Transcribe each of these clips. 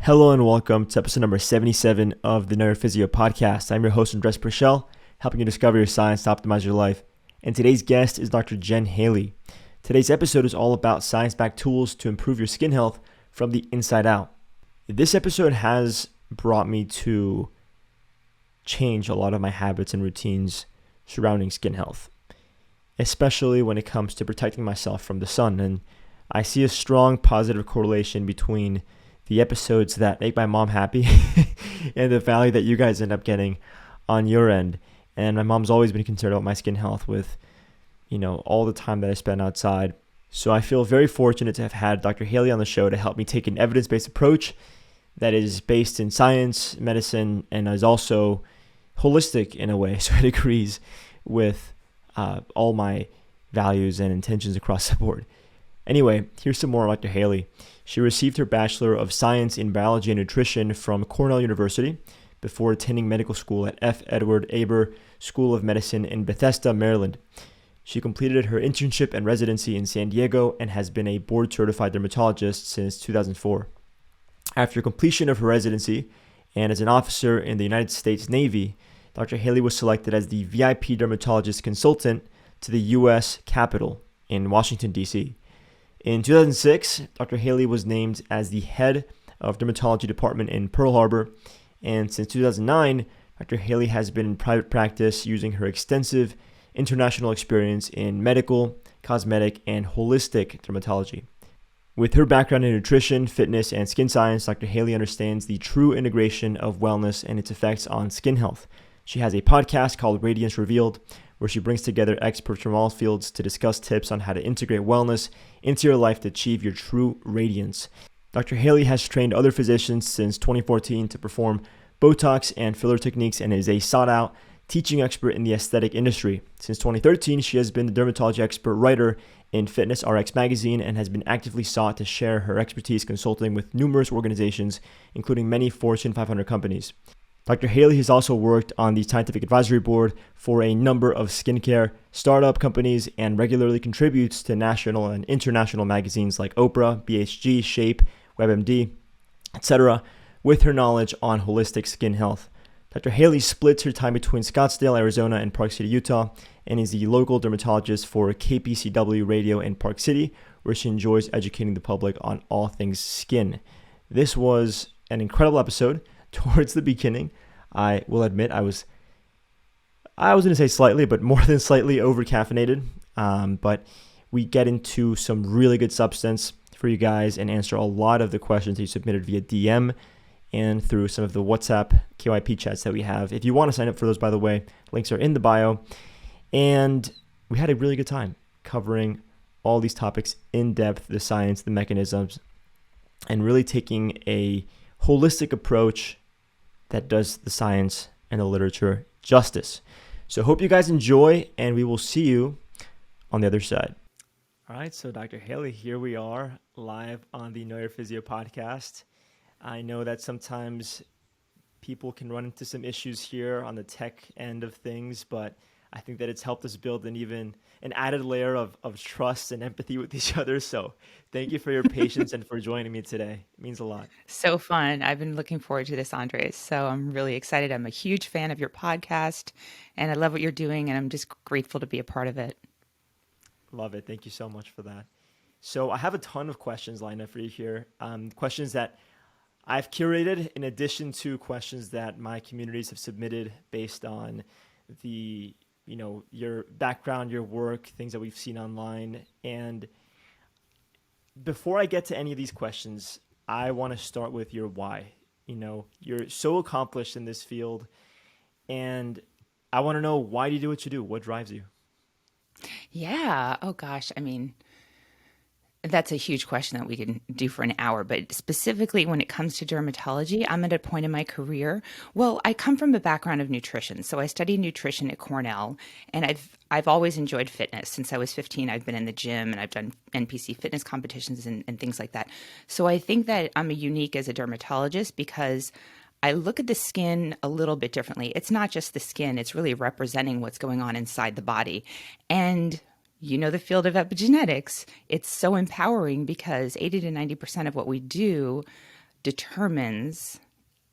Hello and welcome to episode number 77 of the Neurophysio podcast. I'm your host, Andres Purcell, helping you discover your science to optimize your life. And today's guest is Dr. Jen Haley. Today's episode is all about science-backed tools to improve your skin health from the inside out. This episode has brought me to change a lot of my habits and routines surrounding skin health, especially when it comes to protecting myself from the sun. And I see a strong positive correlation between the episodes that make my mom happy and the value that you guys end up getting on your end. And my mom's always been concerned about my skin health with, all the time that I spend outside. So I feel very fortunate to have had Dr. Haley on the show to help me take an evidence-based approach that is based in science, medicine, and is also holistic in a way, so it agrees with all my values and intentions across the board. Anyway, here's some more on Dr. Haley. She received her Bachelor of Science in Biology and Nutrition from Cornell University before attending medical school at F. Edward Aber School of Medicine in Bethesda, Maryland. She completed her internship and residency in San Diego and has been a board-certified dermatologist since 2004. After completion of her residency and as an officer in the United States Navy, Dr. Haley was selected as the VIP dermatologist consultant to the U.S. Capitol in Washington, D.C. In 2006, Dr. Haley was named as the head of dermatology department in Pearl Harbor, and since 2009, Dr. Haley has been in private practice using her extensive international experience in medical, cosmetic, and holistic dermatology. With her background in nutrition, fitness, and skin science, Dr. Haley understands the true integration of wellness and its effects on skin health. She has a podcast called Radiance Revealed, where she brings together experts from all fields to discuss tips on how to integrate wellness into your life to achieve your true radiance. Dr. Haley has trained other physicians since 2014 to perform Botox and filler techniques and is a sought-out teaching expert in the aesthetic industry. Since 2013, she has been the dermatology expert writer in Fitness RX magazine and has been actively sought to share her expertise consulting with numerous organizations, including many Fortune 500 companies. Dr. Haley has also worked on the scientific advisory board for a number of skincare startup companies and regularly contributes to national and international magazines like Oprah, BHG, Shape, WebMD, etc., with her knowledge on holistic skin health. Dr. Haley splits her time between Scottsdale, Arizona and Park City, Utah, and is the local dermatologist for KPCW Radio in Park City, where she enjoys educating the public on all things skin. This was an incredible episode. Towards the beginning, I will admit I was going to say slightly, but more than slightly over caffeinated. But we get into some really good substance for you guys and answer a lot of the questions that you submitted via DM and through some of the WhatsApp KYP chats that we have. If you want to sign up for those, by the way, links are in the bio. And we had a really good time covering all these topics in depth, the science, the mechanisms, and really taking a holistic approach that does the science and the literature justice. So hope you guys enjoy, and we will see you on the other side. All right, so Dr. Haley, here we are live on the Neurophysio podcast. I know that sometimes people can run into some issues here on the tech end of things, but I think that it's helped us build an added layer of trust and empathy with each other. So thank you for your patience and for joining me today. It means a lot. So fun. I've been looking forward to this, Andres. So I'm really excited. I'm a huge fan of your podcast and I love what you're doing and I'm just grateful to be a part of it. Love it. Thank you so much for that. So I have a ton of questions lined up for you here. Questions that I've curated in addition to questions that my communities have submitted based on your background, your work, things that we've seen online. And before I get to any of these questions, I want to start with your why. You're so accomplished in this field, and I want to know, why do you do what you do? What drives you? Yeah. Oh gosh. That's a huge question that we can do for an hour, but specifically when it comes to dermatology, I'm at a point in my career. Well, I come from a background of nutrition. So I studied nutrition at Cornell, and I've always enjoyed fitness. Since I was 15, I've been in the gym and I've done NPC fitness competitions and things like that. So I think that I'm unique as a dermatologist because I look at the skin a little bit differently. It's not just the skin, it's really representing what's going on inside the body. And the field of epigenetics, it's so empowering because 80 to 90% of what we do determines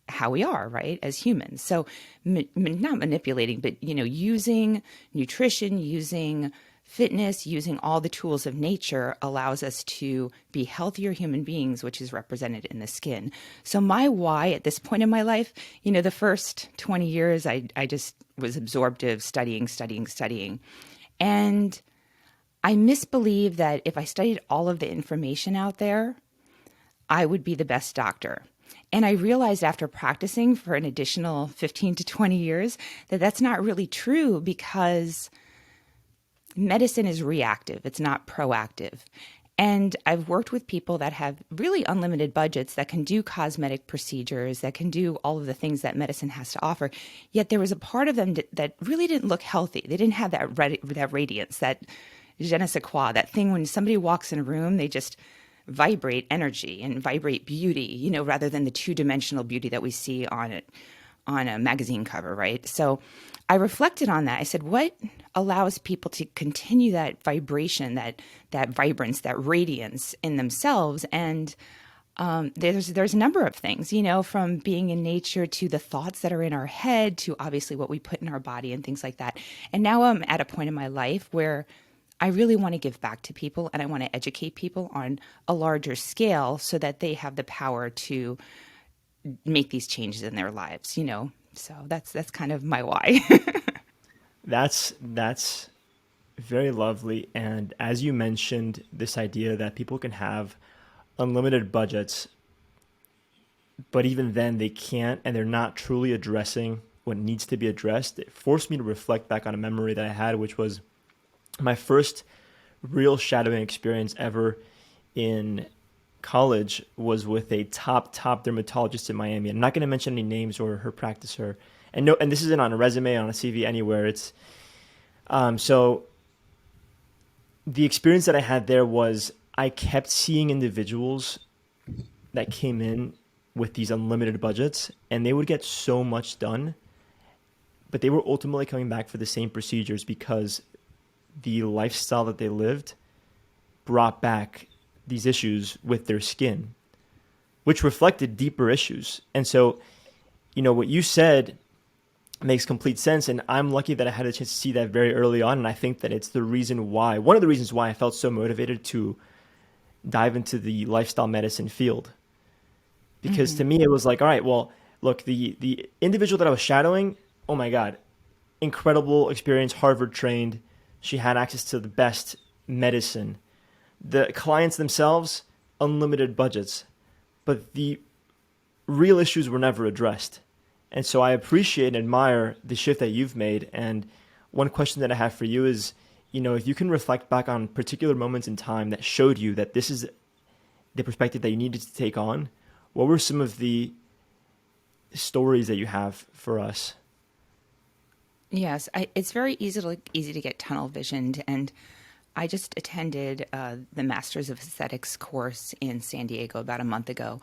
how we are, right, as humans. So not manipulating, but, using nutrition, using fitness, using all the tools of nature allows us to be healthier human beings, which is represented in the skin. So my why at this point in my life, the first 20 years, I just was absorptive, studying. And I misbelieved that if I studied all of the information out there, I would be the best doctor. And I realized after practicing for an additional 15 to 20 years that that's not really true, because medicine is reactive, it's not proactive. And I've worked with people that have really unlimited budgets that can do cosmetic procedures, that can do all of the things that medicine has to offer. Yet there was a part of them that really didn't look healthy. They didn't have that radiance, that je ne sais quoi, that thing when somebody walks in a room, they just vibrate energy and vibrate beauty, rather than the two-dimensional beauty that we see on a magazine cover, right? So I reflected on that. I said, what allows people to continue that vibration, that vibrance, that radiance in themselves? And there's a number of things, from being in nature to the thoughts that are in our head to obviously what we put in our body and things like that. And now I'm at a point in my life where I really want to give back to people, and I want to educate people on a larger scale so that they have the power to make these changes in their lives, So that's kind of my why. That's very lovely. And as you mentioned, this idea that people can have unlimited budgets, but even then they can't, and they're not truly addressing what needs to be addressed. It forced me to reflect back on a memory that I had, which was my first real shadowing experience ever in college was with a top dermatologist in Miami. I'm not going to mention any names or her practice, and this isn't on a resume, on a CV, anywhere. It's so the experience that I had there was I kept seeing individuals that came in with these unlimited budgets, and they would get so much done, but they were ultimately coming back for the same procedures because the lifestyle that they lived brought back these issues with their skin, which reflected deeper issues. And so, what you said makes complete sense. And I'm lucky that I had a chance to see that very early on. And I think that it's one of the reasons why I felt so motivated to dive into the lifestyle medicine field. Because to me, it was like, all right, well, look, the individual that I was shadowing, oh my God, incredible experience, Harvard trained. She had access to the best medicine. The clients themselves, unlimited budgets. But the real issues were never addressed. And so I appreciate and admire the shift that you've made. And one question that I have for you is, if you can reflect back on particular moments in time that showed you that this is the perspective that you needed to take on, what were some of the stories that you have for us? Yes, it's very easy to get tunnel visioned, and I just attended the Masters of Aesthetics course in San Diego about a month ago,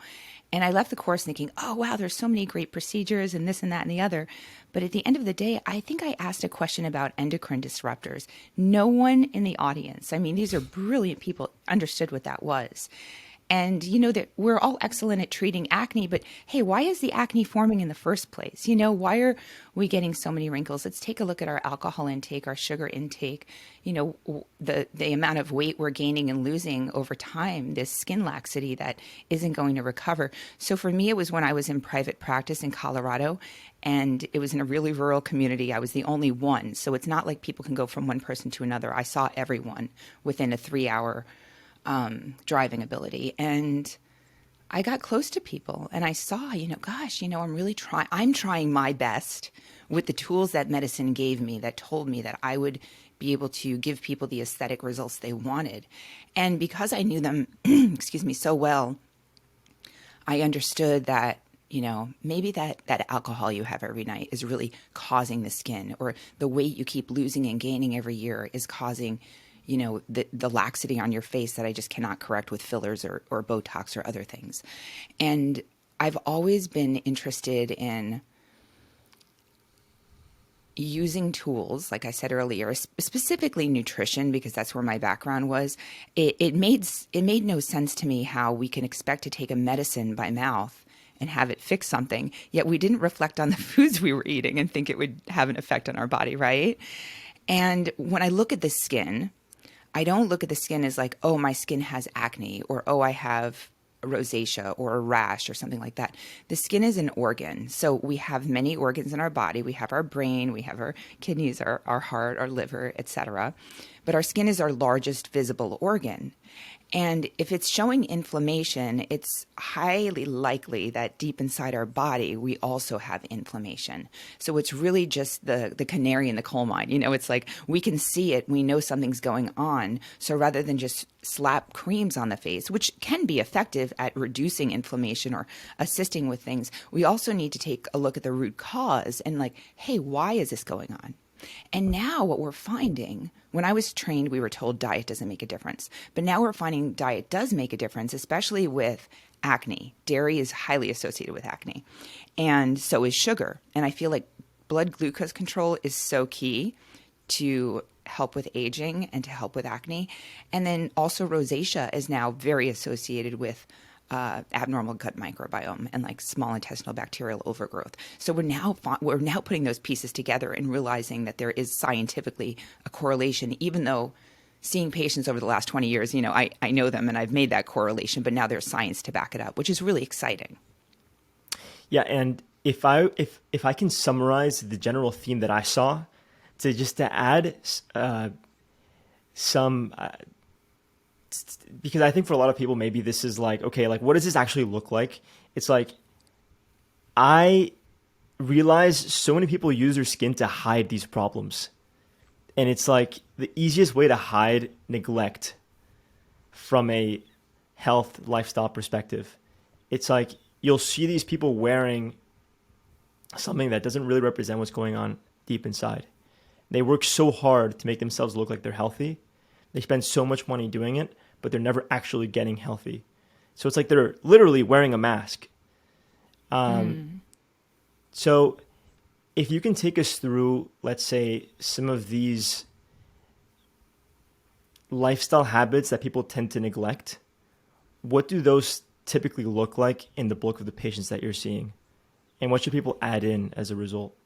and I left the course thinking, oh wow, there's so many great procedures and this and that and the other. But at the end of the day, I think I asked a question about endocrine disruptors. No one in the audience, I mean, these are brilliant people, understood what that was. And that we're all excellent at treating acne, but hey, why is the acne forming in the first place? Why are we getting so many wrinkles? Let's take a look at our alcohol intake, our sugar intake, the amount of weight we're gaining and losing over time, this skin laxity that isn't going to recover. So for me, it was when I was in private practice in Colorado, and it was in a really rural community. I was the only one. So it's not like people can go from one person to another. I saw everyone within a 3-hour driving ability. And I got close to people and I saw, I'm trying my best with the tools that medicine gave me that told me that I would be able to give people the aesthetic results they wanted. And because I knew them, excuse me, so well, I understood that, maybe that alcohol you have every night is really causing the skin, or the weight you keep losing and gaining every year is causing the laxity on your face that I just cannot correct with fillers or Botox or other things. And I've always been interested in using tools, like I said earlier, specifically nutrition, because that's where my background was, it made no sense to me how we can expect to take a medicine by mouth and have it fix something, yet we didn't reflect on the foods we were eating and think it would have an effect on our body, right? And when I look at the skin, I don't look at the skin as like, oh, my skin has acne, or oh, I have rosacea or a rash or something like that. The skin is an organ. So we have many organs in our body. We have our brain, we have our kidneys, our heart, our liver, etc. But our skin is our largest visible organ. And if it's showing inflammation, it's highly likely that deep inside our body, we also have inflammation. So it's really just the canary in the coal mine. It's like we can see it, we know something's going on. So rather than just slap creams on the face, which can be effective at reducing inflammation or assisting with things, we also need to take a look at the root cause and like, hey, why is this going on? And now what we're finding, when I was trained, we were told diet doesn't make a difference. But now we're finding diet does make a difference, especially with acne. Dairy is highly associated with acne. And so is sugar. And I feel like blood glucose control is so key to help with aging and to help with acne. And then also rosacea is now very associated with abnormal gut microbiome and like small intestinal bacterial overgrowth. So we're now putting those pieces together and realizing that there is scientifically a correlation, even though seeing patients over the last 20 years, I know them and I've made that correlation, but now there's science to back it up, which is really exciting. Yeah, and if I can summarize the general theme that I saw, to add some because I think for a lot of people, maybe this is like, okay, like what does this actually look like? It's like, I realize so many people use their skin to hide these problems. And it's like the easiest way to hide neglect from a health lifestyle perspective. It's like you'll see these people wearing something that doesn't really represent what's going on deep inside. They work so hard to make themselves look like they're healthy. They spend so much money doing it, but they're never actually getting healthy. So it's like they're literally wearing a mask. So if you can take us through, let's say, some of these lifestyle habits that people tend to neglect, what do those typically look like in the bulk of the patients that you're seeing? And what should people add in as a result?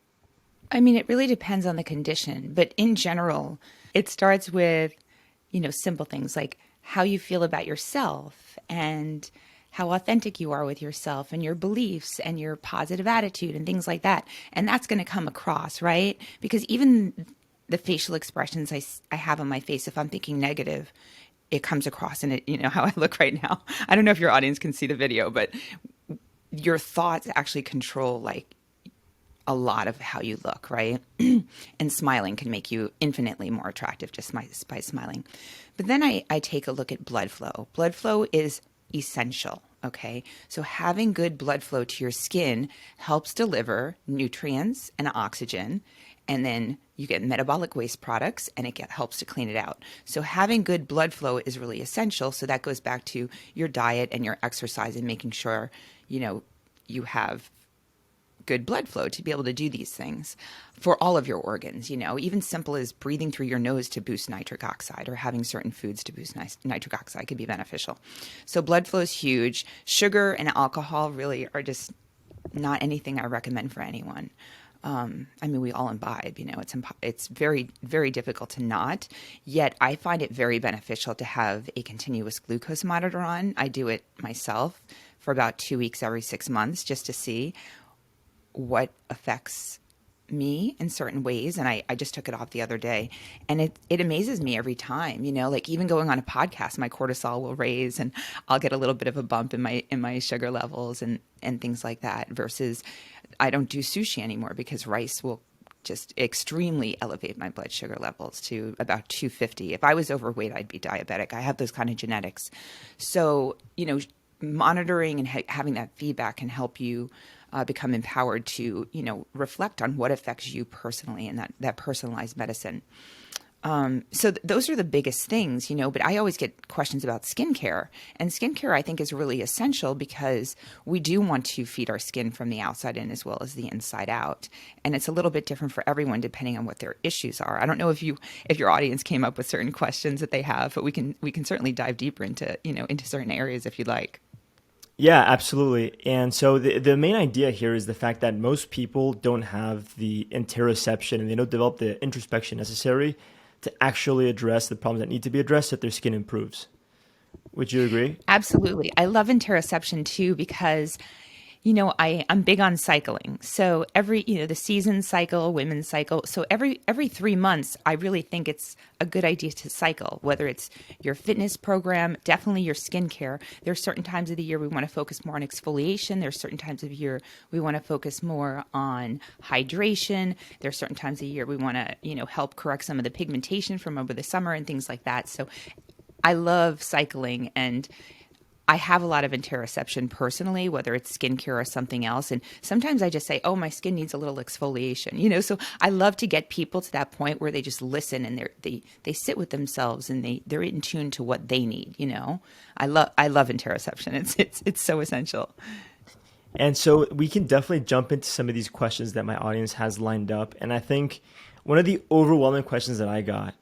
I mean, it really depends on the condition, but in general, it starts with, simple things like how you feel about yourself and how authentic you are with yourself and your beliefs and your positive attitude and things like that. And that's going to come across, right? Because even the facial expressions I have on my face, if I'm thinking negative, it comes across in it, how I look right now. I don't know if your audience can see the video, but your thoughts actually control like a lot of how you look, right? And smiling can make you infinitely more attractive just by smiling. But then I take a look at blood flow. Blood flow is essential, okay? So having good blood flow to your skin helps deliver nutrients and oxygen, and then you get metabolic waste products, and it helps to clean it out. So having good blood flow is really essential. So that goes back to your diet and your exercise and making sure, you have good blood flow to be able to do these things for all of your organs, even simple as breathing through your nose to boost nitric oxide or having certain foods to boost nitric oxide could be beneficial. So blood flow is huge. Sugar and alcohol really are just not anything I recommend for anyone. We all imbibe, it's very, very difficult to not, yet I find it very beneficial to have a continuous glucose monitor on. I do it myself for about 2 weeks every 6 months just to see what affects me in certain ways. And I just took it off the other day, and it amazes me every time, like even going on a podcast, my cortisol will raise and I'll get a little bit of a bump in my sugar levels and things like that, versus I don't do sushi anymore because rice will just extremely elevate my blood sugar levels to about 250. If I was overweight, I'd be diabetic. I have those kind of genetics. So, monitoring and having that feedback can help you become empowered to, reflect on what affects you personally and that personalized medicine. Those are the biggest things, but I always get questions about skincare. And skincare, I think, is really essential because we do want to feed our skin from the outside in as well as the inside out. And it's a little bit different for everyone depending on what their issues are. I don't know if your audience came up with certain questions that they have, but we can certainly dive deeper into certain areas if you'd like. Yeah, absolutely. And so the main idea here is the fact that most people don't have the interoception and they don't develop the introspection necessary to actually address the problems that need to be addressed so that their skin improves. Would you agree? Absolutely. I love interoception too because I'm big on cycling. So the season cycle, women's cycle. So every 3 months, I really think it's a good idea to cycle, whether it's your fitness program, definitely your skincare. There's certain times of the year we want to focus more on exfoliation. There's certain times of year we want to focus more on hydration. There's certain times of the year we want to, help correct some of the pigmentation from over the summer and things like that. So I love cycling, and I have a lot of interoception personally, whether it's skincare or something else. And sometimes I just say, oh, my skin needs a little exfoliation, so I love to get people to that point where they just listen and they sit with themselves and they're in tune to what they need. I love interoception. It's so essential. And so we can definitely jump into some of these questions that my audience has lined up. And I think one of the overwhelming questions that I got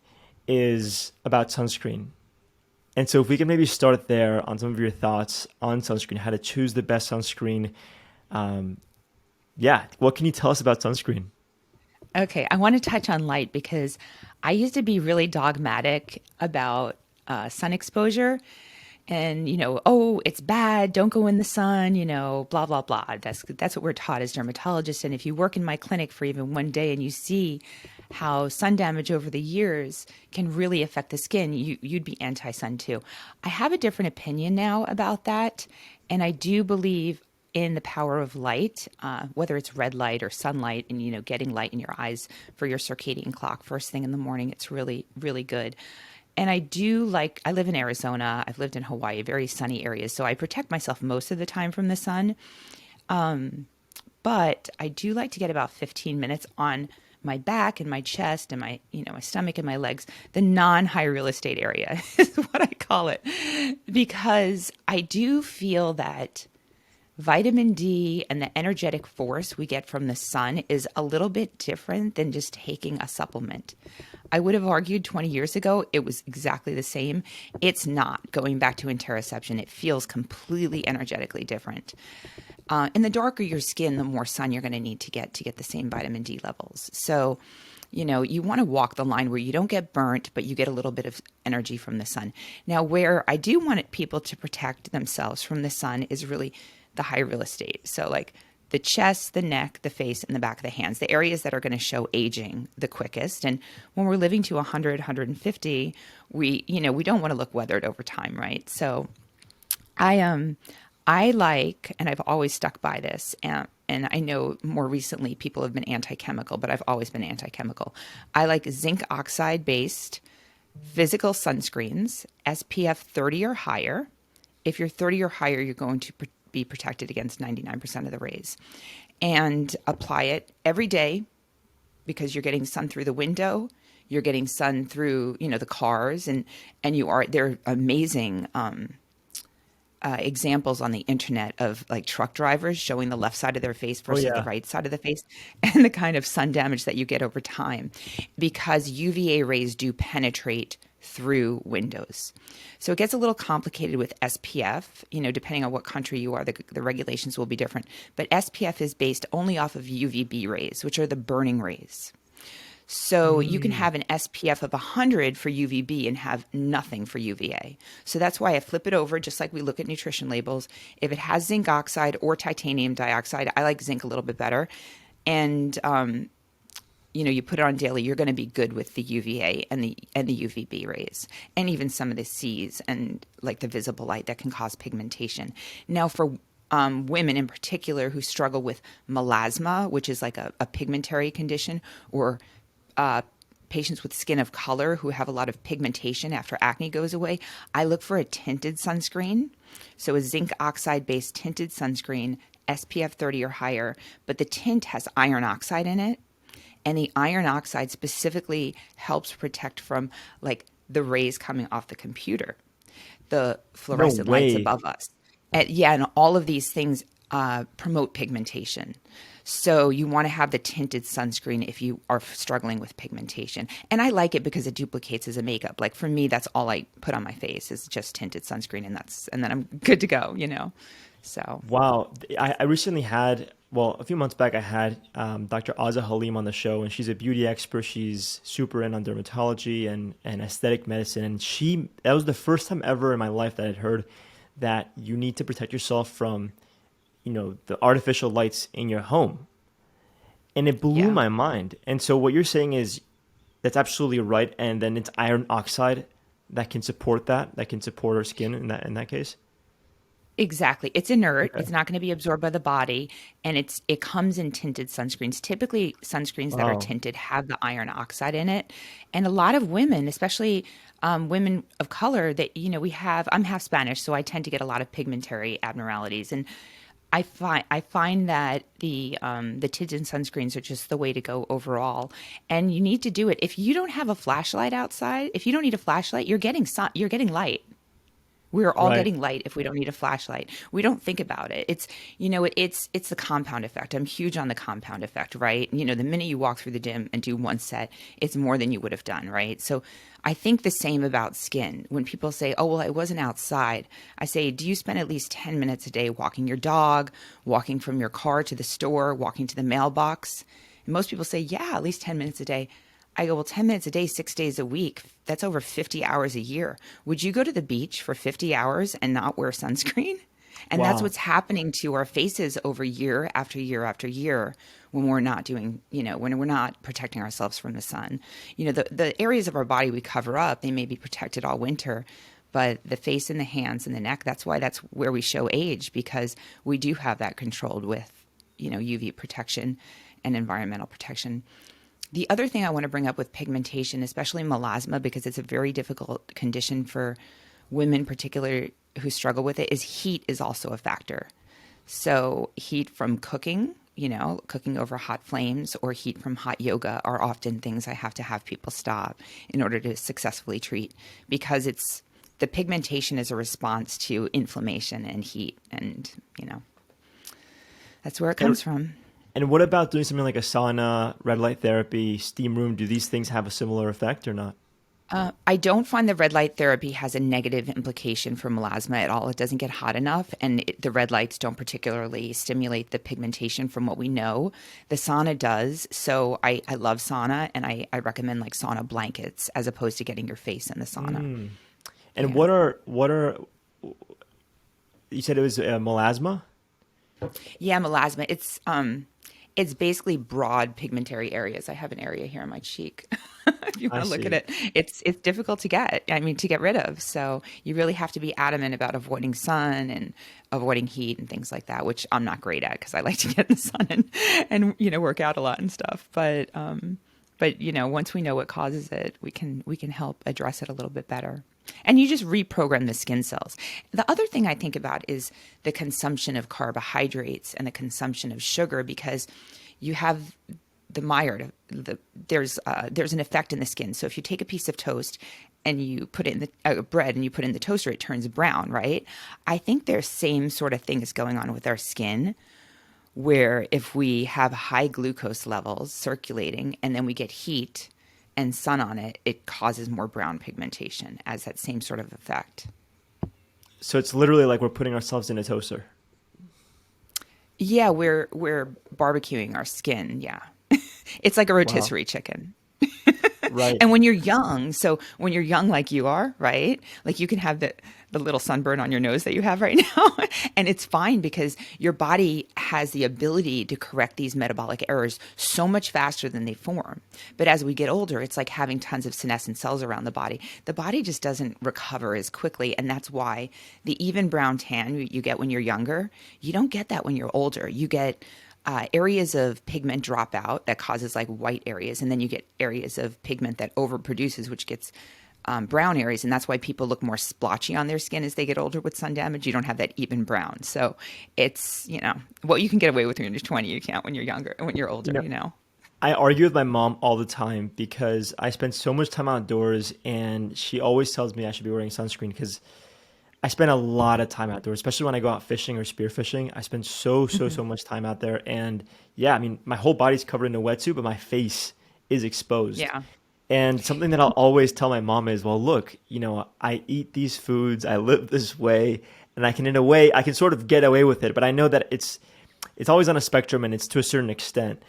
is about sunscreen. And so if we can maybe start there on some of your thoughts on sunscreen, how to choose the best sunscreen. What can you tell us about sunscreen? Okay, I want to touch on light because I used to be really dogmatic about sun exposure and, oh, it's bad, don't go in the sun, blah, blah, blah. That's what we're taught as dermatologists. And if you work in my clinic for even one day and you see how sun damage over the years can really affect the skin, you'd be anti-sun too. I have a different opinion now about that. And I do believe in the power of light, whether it's red light or sunlight and, getting light in your eyes for your circadian clock first thing in the morning. It's really, really good. And I live in Arizona. I've lived in Hawaii, very sunny areas. So I protect myself most of the time from the sun. But I do like to get about 15 minutes on my back and my chest and my stomach and my legs, the non-high real estate area is what I call it, because I do feel that vitamin D and the energetic force we get from the sun is a little bit different than just taking a supplement. I would have argued 20 years ago it was exactly the same. It's not. Going back to interoception, it feels completely energetically different. And the darker your skin, the more sun you're going to need to get the same vitamin D levels. So, you want to walk the line where you don't get burnt, but you get a little bit of energy from the sun. Now, where I do want people to protect themselves from the sun is really the high real estate. So like the chest, the neck, the face, and the back of the hands, the areas that are going to show aging the quickest. And when we're living to 100, 150, we don't want to look weathered over time, right? So I like, and I've always stuck by this, and I know more recently people have been anti-chemical, but I've always been anti-chemical. I like zinc oxide based physical sunscreens, SPF 30 or higher. If you're 30 or higher, you're going to be protected against 99% of the rays. And apply it every day because you're getting sun through the window, you're getting sun through, the cars, and they're amazing examples on the internet of like truck drivers showing the left side of their face Oh, versus the yeah. right side of the face and the kind of sun damage that you get over time because UVA rays do penetrate through windows. So it gets a little complicated with SPF, depending on what country you are, the regulations will be different. But SPF is based only off of UVB rays, which are the burning rays. So you can have an SPF of 100 for UVB and have nothing for UVA. So that's why I flip it over, just like we look at nutrition labels. If it has zinc oxide or titanium dioxide, I like zinc a little bit better. And you put it on daily, you're going to be good with the UVA and the UVB rays, and even some of the C's and like the visible light that can cause pigmentation. Now, for women in particular who struggle with melasma, which is like a pigmentary condition, or patients with skin of color who have a lot of pigmentation after acne goes away, I look for a tinted sunscreen. So a zinc oxide-based tinted sunscreen, SPF 30 or higher, but the tint has iron oxide in it. And the iron oxide specifically helps protect from like the rays coming off the computer, the No fluorescent lights way. above us. And yeah, and all of these things promote pigmentation. So you want to have the tinted sunscreen if you are struggling with pigmentation. And I like it because it duplicates as a makeup. Like for me, that's all I put on my face is just tinted sunscreen, and then I'm good to go, you know. So Wow. I recently had, well, a few months back, I had Dr. Aza Halim on the show, and she's a beauty expert. She's super in on dermatology and aesthetic medicine. And that was the first time ever in my life that I'd heard that you need to protect yourself from, the artificial lights in your home. And it blew yeah. my mind. And so what you're saying is that's absolutely right. And then it's iron oxide that can support that can support our skin in that case. Exactly. It's inert. Okay. It's not going to be absorbed by the body, and it comes in tinted sunscreens. Typically, sunscreens that are Wow. tinted have the iron oxide in it, and a lot of women, especially women of color, that we have. I'm half Spanish, so I tend to get a lot of pigmentary abnormalities, and I find that the tinted sunscreens are just the way to go overall. And you need to do it if you don't have a flashlight outside. If you don't need a flashlight, you're getting light. We're all Right. getting light if we don't need a flashlight. We don't think about it. It's the compound effect. I'm huge on the compound effect, right? The minute you walk through the gym and do one set, it's more than you would have done, right? So I think the same about skin. When people say, "Oh, well, I wasn't outside," I say, "Do you spend at least 10 minutes a day walking your dog, walking from your car to the store, walking to the mailbox?" And most people say, "Yeah, at least 10 minutes a day." I go, well, 10 minutes a day, 6 days a week, that's over 50 hours a year. Would you go to the beach for 50 hours and not wear sunscreen? And that's Wow. what's happening to our faces over year after year after year when we're not doing, when we're not protecting ourselves from the sun. The areas of our body we cover up, they may be protected all winter, but the face and the hands and the neck, that's where we show age because we do have that controlled with, UV protection and environmental protection. The other thing I want to bring up with pigmentation, especially melasma, because it's a very difficult condition for women, particularly who struggle with it, is heat is also a factor. So heat from cooking, cooking over hot flames, or heat from hot yoga are often things I have to have people stop in order to successfully treat because the pigmentation is a response to inflammation and heat, and that's where it And comes from. and what about doing something like a sauna, red light therapy, steam room? Do these things have a similar effect or not? I don't find the red light therapy has a negative implication for melasma at all. It doesn't get hot enough, and the red lights don't particularly stimulate the pigmentation from what we know. The sauna does. So I love sauna, and I recommend like sauna blankets as opposed to getting your face in the sauna. Mm. And Yeah. what are you said it was melasma? Yeah, melasma. It's basically broad pigmentary areas. I have an area here on my cheek. If you I want to look at see. it, it's difficult to get. I mean, to get rid of. So you really have to be adamant about avoiding sun and avoiding heat and things like that, which I'm not great at because I like to get in the sun and work out a lot and stuff. But once we know what causes it, we can help address it a little bit better. And you just reprogram the skin cells. The other thing I think about is the consumption of carbohydrates and the consumption of sugar because you have the Maillard. There's an effect in the skin. So if you take a piece of toast and you put it in the bread and you put it in the toaster, it turns brown, right? I think there's same sort of thing is going on with our skin where if we have high glucose levels circulating and then we get heat and sun on it, it causes more brown pigmentation as that same sort of effect. So it's literally like we're putting ourselves in a toaster. Yeah, we're barbecuing our skin. Yeah. It's like a Wow. rotisserie chicken. Right. And when you're young, so when you're young like you are, right? Like you can have the little sunburn on your nose that you have right now. And it's fine because your body has the ability to correct these metabolic errors so much faster than they form. But as we get older, it's like having tons of senescent cells around the body. The body just doesn't recover as quickly. And that's why the even brown tan you get when you're younger, you don't get that when you're older. You get areas of pigment drop out that causes like white areas, and then you get areas of pigment that overproduces, which gets brown areas, and that's why people look more splotchy on their skin as they get older with sun damage. You don't have that even brown, so it's what you can get away with when you're 20, you can't when you're younger, when you're older. You know, I argue with my mom all the time because I spend so much time outdoors, and she always tells me I should be wearing sunscreen because I spend a lot of time outdoors, especially when I go out fishing or spearfishing. I spend so Mhm. much time out there. And yeah, I mean, my whole body's covered in a wetsuit, but my face is exposed. Yeah. And something that I'll always tell my mom is, well, look, I eat these foods, I live this way, and I can, in a way, I can sort of get away with it. But I know that it's always on a spectrum, and it's to a certain extent.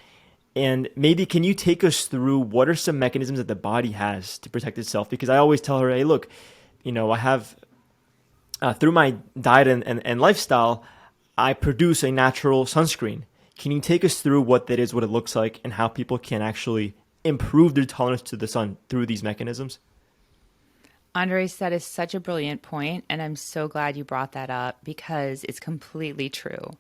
And maybe can you take us through what are some mechanisms that the body has to protect itself? Because I always tell her, hey, look, I have through my diet and lifestyle, I produce a natural sunscreen. Can you take us through what that is, what it looks like, and how people can actually improve their tolerance to the sun through these mechanisms? Andres, that is such a brilliant point, and I'm so glad you brought that up because it's completely true.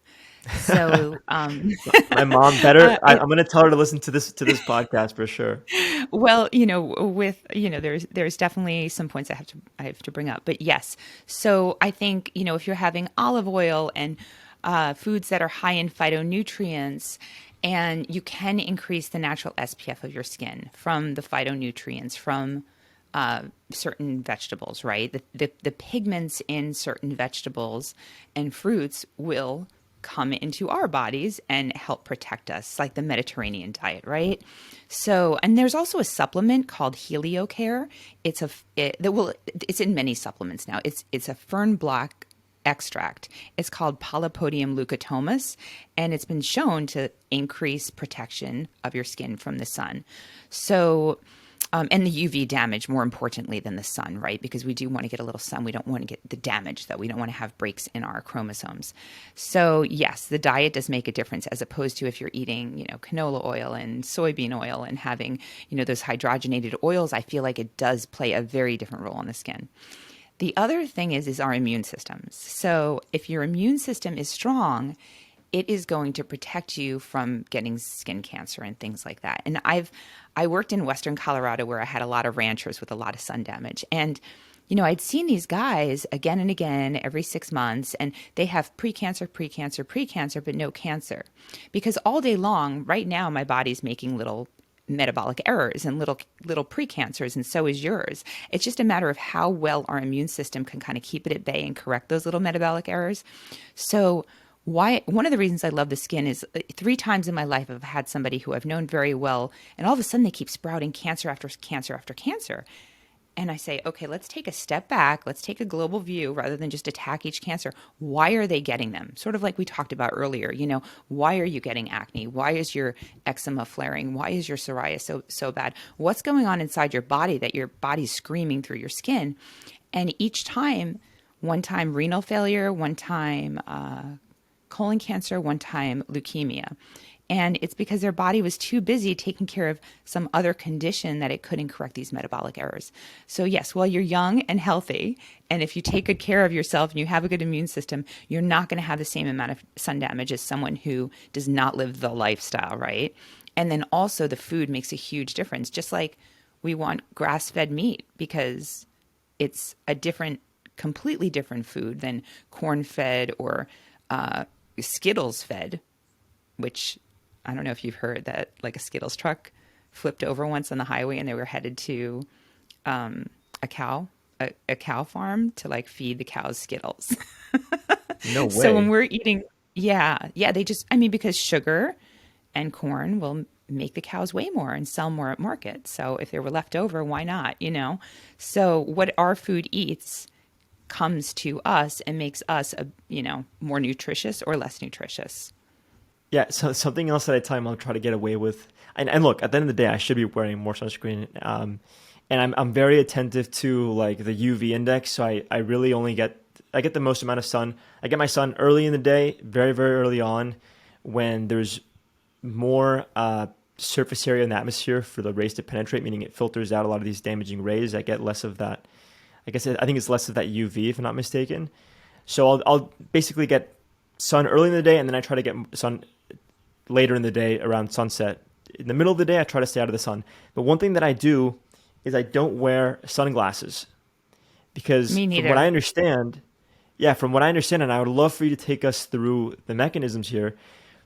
So, My mom better. and I'm going to tell her to listen to this podcast for sure. well, with there's definitely some points I have to bring up, but yes. So I think if you're having olive oil and foods that are high in phytonutrients, and you can increase the natural SPF of your skin from the phytonutrients from certain vegetables, right? The pigments in certain vegetables and fruits will come into our bodies and help protect us, like the Mediterranean diet, right? So, and there's also a supplement called HelioCare. It's in many supplements now. It's a fern block extract. It's called Polypodium leucotomus, and it's been shown to increase protection of your skin from the sun. So, and the UV damage, more importantly than the sun, right? Because we do want to get a little sun. We don't want to get the damage, though. We don't want to have breaks in our chromosomes. So, yes, the diet does make a difference as opposed to if you're eating, canola oil and soybean oil and having, those hydrogenated oils. I feel like it does play a very different role on the skin. The other thing is our immune systems. So, if your immune system is strong, it is going to protect you from getting skin cancer and things like that. And I worked in Western Colorado where I had a lot of ranchers with a lot of sun damage. And I'd seen these guys again and again every 6 months, and they have precancer, precancer, precancer, but no cancer. Because all day long, right now, my body's making little metabolic errors and little precancers, and so is yours. It's just a matter of how well our immune system can kind of keep it at bay and correct those little metabolic errors. So why one of the reasons I love the skin is 3 times in my life I've had somebody who I've known very well, and all of a sudden they keep sprouting cancer after cancer after cancer. And I say, okay, let's take a step back. Let's take a global view rather than just attack each cancer. Why are they getting them? Sort of like we talked about earlier. Why are you getting acne? Why is your eczema flaring? Why is your psoriasis so bad? What's going on inside your body that your body's screaming through your skin? And each time, one time renal failure, one time colon cancer, one time leukemia. And it's because their body was too busy taking care of some other condition that it couldn't correct these metabolic errors. So, yes, while you're young and healthy, and if you take good care of yourself and you have a good immune system, you're not going to have the same amount of sun damage as someone who does not live the lifestyle, right? And then also the food makes a huge difference. Just like we want grass fed meat because it's a completely different food than corn fed or Skittles fed, which I don't know if you've heard that, like a Skittles truck flipped over once on the highway and they were headed to a cow farm to like feed the cows Skittles. No So when way. we're eating, yeah, because sugar and corn will make the cows weigh more and sell more at market. So if they were left over, why not? So what our food eats comes to us and makes us more nutritious or less nutritious. Yeah, so something else that I tell him I'll try to get away with, and look, at the end of the day, I should be wearing more sunscreen, and I'm very attentive to like the UV index, so I really only get the most amount of sun. I get my sun early in the day, very very early on, when there's more surface area in the atmosphere for the rays to penetrate, meaning it filters out a lot of these damaging rays. I get less of that. I think it's less of that UV if I'm not mistaken. So I'll basically get sun early in the day, and then I try to get sun later in the day around sunset. In the middle of the day, I try to stay out of the sun. But one thing that I do is I don't wear sunglasses because Me from what neither. I understand, yeah, from what I understand, and I would love for you to take us through the mechanisms here.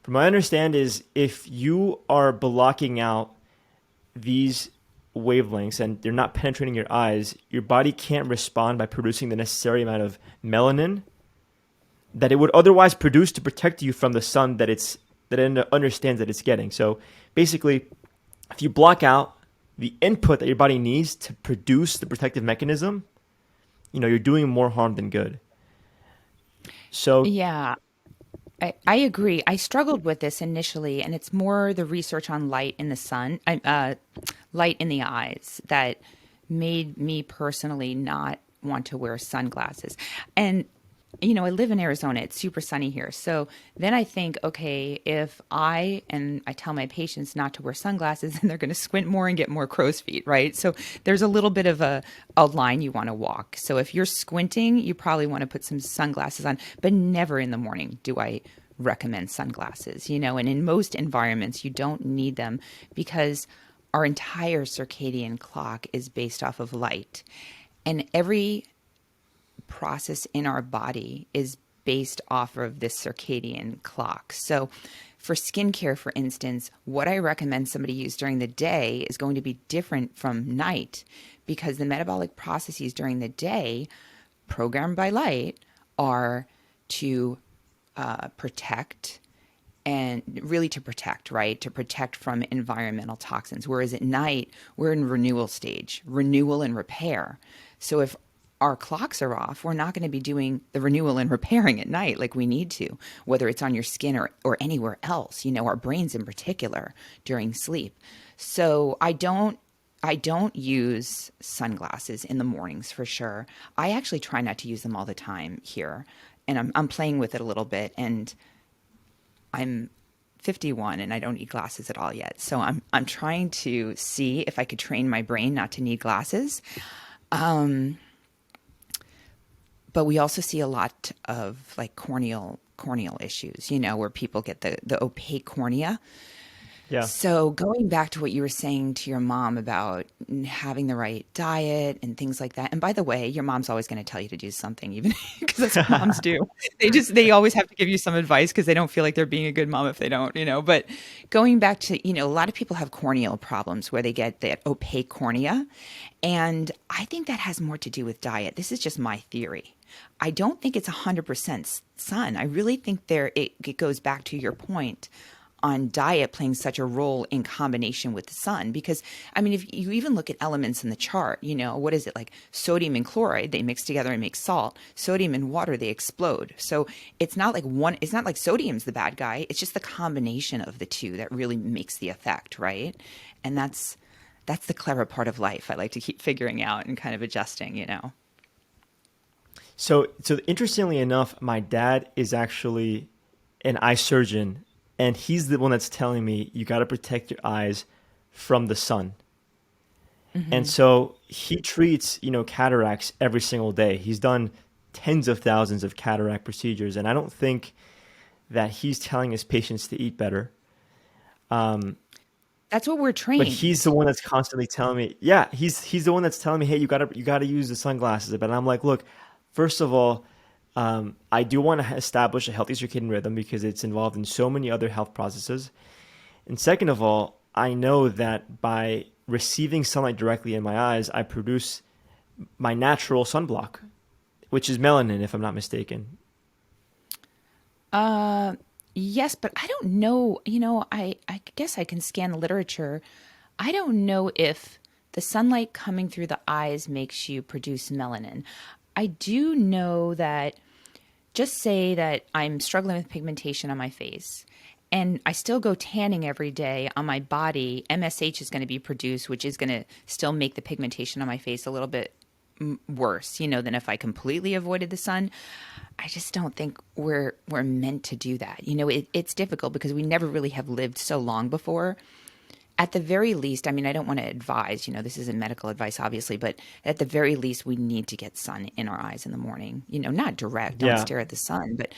From what I understand is if you are blocking out these wavelengths and they're not penetrating your eyes, your body can't respond by producing the necessary amount of melanin that it would otherwise produce to protect you from the sun that it understands that it's getting. So basically, if you block out the input that your body needs to produce the protective mechanism, you're doing more harm than good. So Yeah, I agree. I struggled with this initially, and it's more the research on light in the sun, light in the eyes that made me personally not want to wear sunglasses. And I live in Arizona. It's super sunny here. So then I think, okay, if I tell my patients not to wear sunglasses, then they're going to squint more and get more crow's feet, right? So there's a little bit of a line you want to walk. So if you're squinting, you probably want to put some sunglasses on, but never in the morning do I recommend sunglasses, and in most environments, you don't need them because our entire circadian clock is based off of light. And every process in our body is based off of this circadian clock. So, for skincare, for instance, what I recommend somebody use during the day is going to be different from night because the metabolic processes during the day, programmed by light, are to protect and really to protect, right? To protect from environmental toxins. Whereas at night, we're in renewal stage, renewal and repair. So if our clocks are off, we're not going to be doing the renewal and repairing at night like we need to, whether it's on your skin or anywhere else, our brains in particular during sleep. So I don't use sunglasses in the mornings for sure. I actually try not to use them all the time here. And I'm playing with it a little bit, and I'm 51 and I don't need glasses at all yet. So I'm trying to see if I could train my brain not to need glasses. But we also see a lot of like corneal issues, where people get the opaque cornea. yeah. So going back to what you were saying to your mom about having the right diet and things like that. And by the way, your mom's always going to tell you to do something, even because that's what moms do. They always have to give you some advice because they don't feel like they're being a good mom if they don't. But going back to, a lot of people have corneal problems where they get that opaque cornea. And I think that has more to do with diet. This is just my theory. I don't think it's 100% sun. I really think it goes back to your point on diet playing such a role in combination with the sun. Because, I mean, if you even look at elements in the chart, what is it like sodium and chloride, they mix together and make salt. Sodium and water, they explode. So it's not like sodium's the bad guy. It's just the combination of the two that really makes the effect, right? And that's the clever part of life. I like to keep figuring out and kind of adjusting. So interestingly enough, my dad is actually an eye surgeon, and he's the one that's telling me you got to protect your eyes from the sun. And so he treats, cataracts every single day. He's done tens of thousands of cataract procedures, and I don't think that he's telling his patients to eat better. That's what we're But trained. he's the one that's constantly telling me, yeah, he's the one that's telling me, hey, you gotta use the sunglasses. But I'm like, look, first of all, I do want to establish a healthy circadian rhythm because it's involved in so many other health processes. And second of all, I know that by receiving sunlight directly in my eyes, I produce my natural sunblock, which is melanin, if I'm not mistaken. Uh, yes, but I don't know. I guess I can scan the literature. I don't know if the sunlight coming through the eyes makes you produce melanin. I do know that just say that I'm struggling with pigmentation on my face and I still go tanning every day on my body, MSH is going to be produced, which is going to still make the pigmentation on my face a little bit worse, than if I completely avoided the sun. I just don't think we're meant to do that. It's difficult because we never really have lived so long before. At the very least, I mean, I don't want to advise, this isn't medical advice, obviously, but at the very least, we need to get sun in our eyes in the morning. Not direct, don't Yeah. stare at the sun, but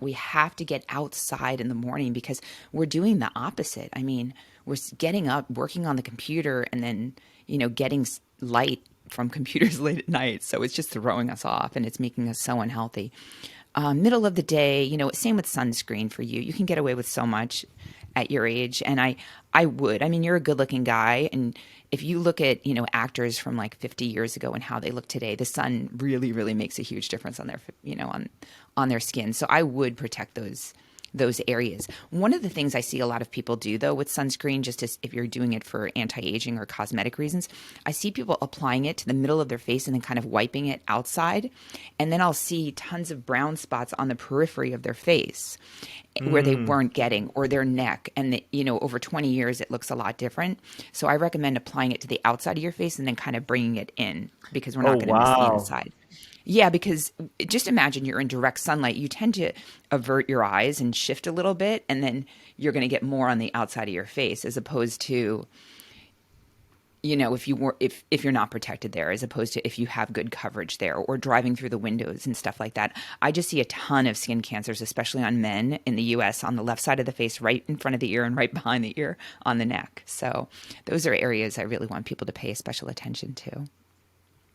we have to get outside in the morning because we're doing the opposite. I mean, getting up, working on the computer, and then, getting light from computers late at night. So it's just throwing us off and it's making us so unhealthy. middle of the day, same with sunscreen for you. You can get away with so much at your age. And I would. I mean, you're a good looking guy. And if you look at, actors from like 50 years ago and how they look today, the sun really, really makes a huge difference on their, on their skin. So I would protect those areas. One of the things I see a lot of people do though with sunscreen, just as if you're doing it for anti-aging or cosmetic reasons, I see people applying it to the middle of their face and then kind of wiping it outside. And then I'll see tons of brown spots on the periphery of their face where they weren't getting, or their neck. And over 20 years, it looks a lot different. So I recommend applying it to the outside of your face and then kind of bringing it in, because we're Oh, not going to miss the wow. inside. Yeah, because just imagine you're in direct sunlight. You tend to avert your eyes and shift a little bit, and then you're going to get more on the outside of your face, as opposed to, if you're not protected there, as opposed to if you have good coverage there, or driving through the windows and stuff like that. I just see a ton of skin cancers, especially on men in the US, on the left side of the face, right in front of the ear, and right behind the ear on the neck. So those are areas I really want people to pay special attention to.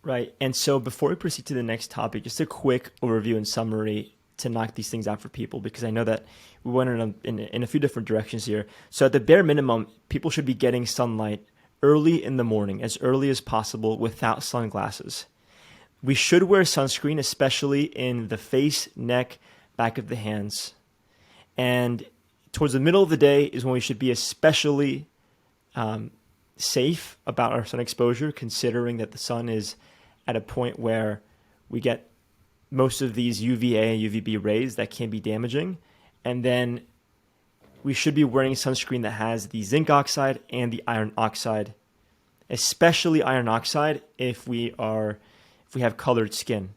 Right. And so before we proceed to the next topic, just a quick overview and summary to knock these things out for people, because I know that we went in a few different directions here. So at the bare minimum, people should be getting sunlight early in the morning, as early as possible, without sunglasses. We should wear sunscreen, especially in the face, neck, back of the hands. And towards the middle of the day is when we should be especially safe about our sun exposure, considering that the sun is at a point where we get most of these UVA and UVB rays that can be damaging. And then we should be wearing sunscreen that has the zinc oxide and the iron oxide, especially iron oxide if we have colored skin.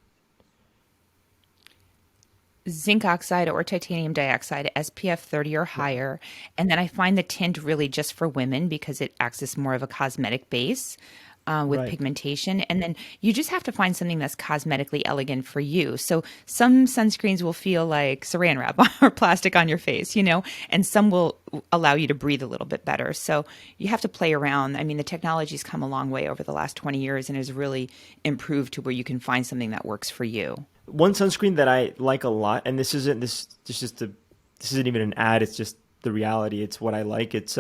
Zinc oxide or titanium dioxide, SPF 30 or higher. And then I find the tint really just for women, because it acts as more of a cosmetic base with Right. pigmentation. And then you just have to find something that's cosmetically elegant for you. So some sunscreens will feel like saran wrap or plastic on your face, and some will allow you to breathe a little bit better. So you have to play around. I mean, the technology's come a long way over the last 20 years and has really improved to where you can find something that works for you. One sunscreen that I like a lot, and this isn't even an ad, it's just the reality. It's what I like. It's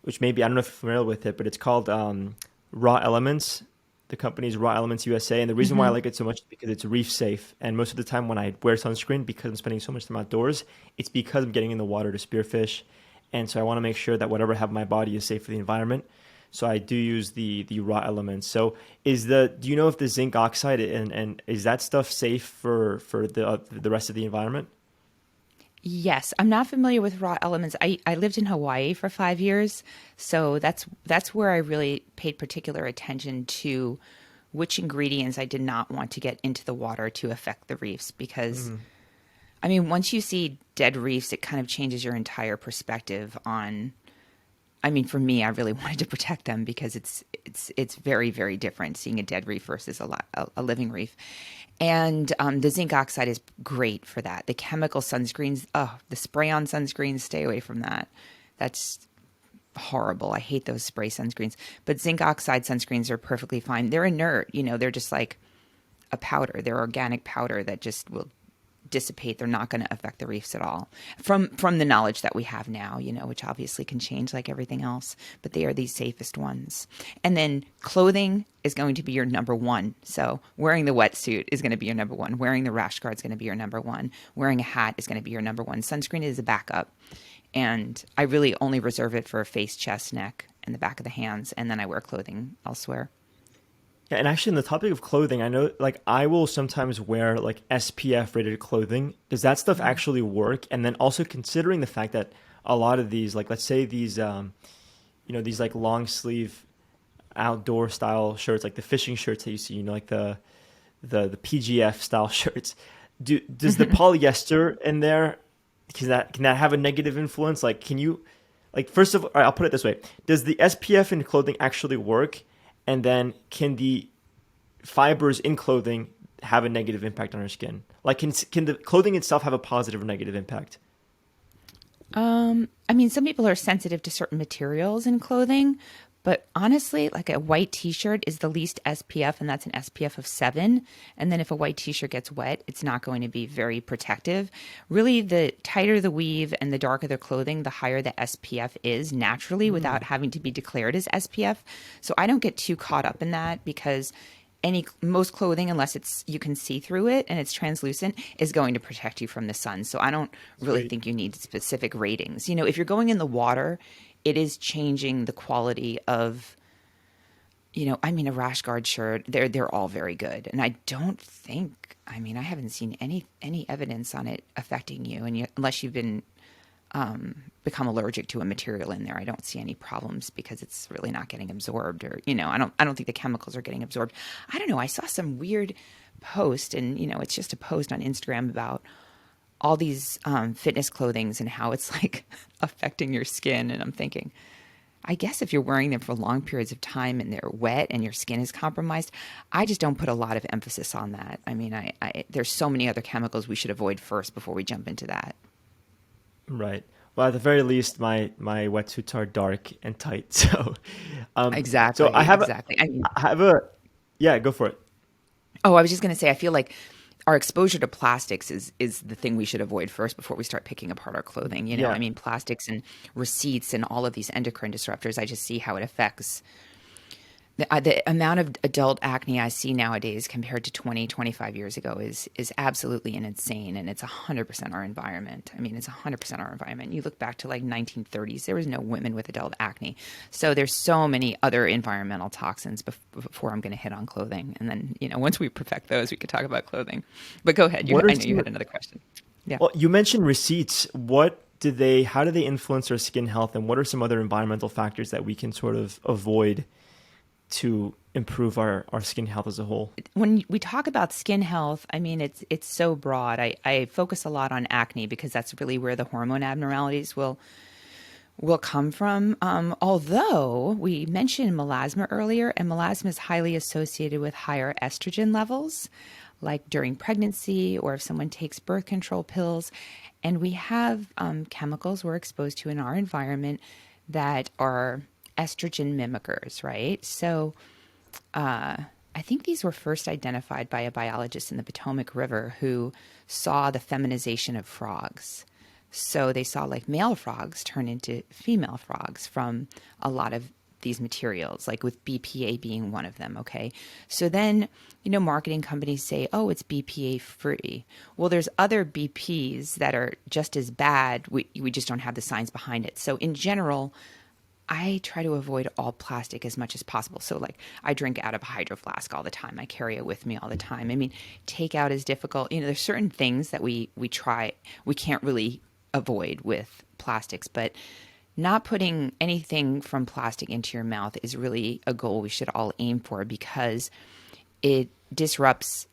which maybe I don't know if you're familiar with it, but it's called Raw Elements. The company's Raw Elements USA, and the reason why I like it so much is because it's reef safe. And most of the time when I wear sunscreen, because I'm spending so much time outdoors, it's because I'm getting in the water to spearfish, and so I want to make sure that whatever I have in my body is safe for the environment. So I do use the raw elements. So do you know if the zinc oxide and is that stuff safe for the rest of the environment? Yes, I'm not familiar with raw elements. I lived in Hawaii for 5 years, so that's where I really paid particular attention to which ingredients I did not want to get into the water to affect the reefs. Because, I mean, once you see dead reefs, it kind of changes your entire perspective on. I mean, for me, I really wanted to protect them, because it's very, very different seeing a dead reef versus a living reef. And the zinc oxide is great for that. The chemical sunscreens, the spray-on sunscreens, stay away from that. That's horrible. I hate those spray sunscreens. But zinc oxide sunscreens are perfectly fine. They're inert, they're just like a powder. They're organic powder that just will dissipate. They're not going to affect the reefs at all, from the knowledge that we have now, which obviously can change like everything else, but they are the safest ones. And then clothing is going to be your number one. So wearing the wetsuit is going to be your number one. Wearing the rash guard is going to be your number one. Wearing a hat is going to be your number one. Sunscreen is a backup. And I really only reserve it for face, chest, neck, and the back of the hands. And then I wear clothing elsewhere. Yeah, and actually, on the topic of clothing, I know like I will sometimes wear like SPF rated clothing. Does that stuff actually work? And then also considering the fact that a lot of these, like let's say these, these like long sleeve outdoor style shirts, like the fishing shirts that you see, like the PGF style shirts. Does the polyester in there, can that have a negative influence? Like, can you, like, first of all, I'll put it this way: does the SPF in clothing actually work? And then can the fibers in clothing have a negative impact on our skin? Like, can the clothing itself have a positive or negative impact? I mean, some people are sensitive to certain materials in clothing, But honestly, like a white t-shirt is the least SPF, and that's an SPF of 7. And then if a white t-shirt gets wet, it's not going to be very protective. Really, the tighter the weave and the darker the clothing, the higher the SPF is naturally without having to be declared as SPF. So I don't get too caught up in that because most clothing, unless it's you can see through it and it's translucent, is going to protect you from the sun. So I don't really Sweet. think you need specific ratings. If you're going in the water, it is changing the quality of, I mean, a rash guard shirt. They're all very good, and I don't think. I mean, I haven't seen any evidence on it affecting you, and unless you've been become allergic to a material in there, I don't see any problems because it's really not getting absorbed, or I don't think the chemicals are getting absorbed. I don't know. I saw some weird post, and it's just a post on Instagram about all these fitness clothings and how it's like affecting your skin. And I'm thinking, I guess if you're wearing them for long periods of time and they're wet and your skin is compromised, I just don't put a lot of emphasis on that. I mean, there's so many other chemicals we should avoid first before we jump into that. Right. Well, at the very least, my wetsuits are dark and tight. So Exactly, exactly. I mean, I have a, yeah, go for it. oh, I was just going to say, I feel like our exposure to plastics is the thing we should avoid first before we start picking apart our clothing. Yeah. I mean, plastics and receipts and all of these endocrine disruptors. I just see how it affects the amount of adult acne I see nowadays compared to 20, 25 years ago is absolutely insane. And it's 100% our environment. I mean, it's 100% our environment. You look back to like 1930s, there was no women with adult acne. So there's so many other environmental toxins before I'm going to hit on clothing. And then, once we perfect those, we could talk about clothing. But go ahead. What are I know you some, had another question. Yeah. well, you mentioned receipts. How do they influence our skin health, and what are some other environmental factors that we can sort of avoid to improve our skin health as a whole? When we talk about skin health, I mean, it's so broad. I focus a lot on acne because that's really where the hormone abnormalities will come from. Although we mentioned melasma earlier, and melasma is highly associated with higher estrogen levels, like during pregnancy or if someone takes birth control pills. And we have chemicals we're exposed to in our environment that are estrogen mimickers, right? So I think these were first identified by a biologist in the Potomac River who saw the feminization of frogs. So they saw like male frogs turn into female frogs from a lot of these materials, like with BPA being one of them. Okay. So then, marketing companies say, oh, it's BPA free. Well, there's other BPs that are just as bad. We just don't have the science behind it. So in general, I try to avoid all plastic as much as possible. So like I drink out of a hydro flask all the time. I carry it with me all the time. I mean, takeout is difficult. There's certain things that we can't really avoid with plastics, but not putting anything from plastic into your mouth is really a goal we should all aim for because it disrupts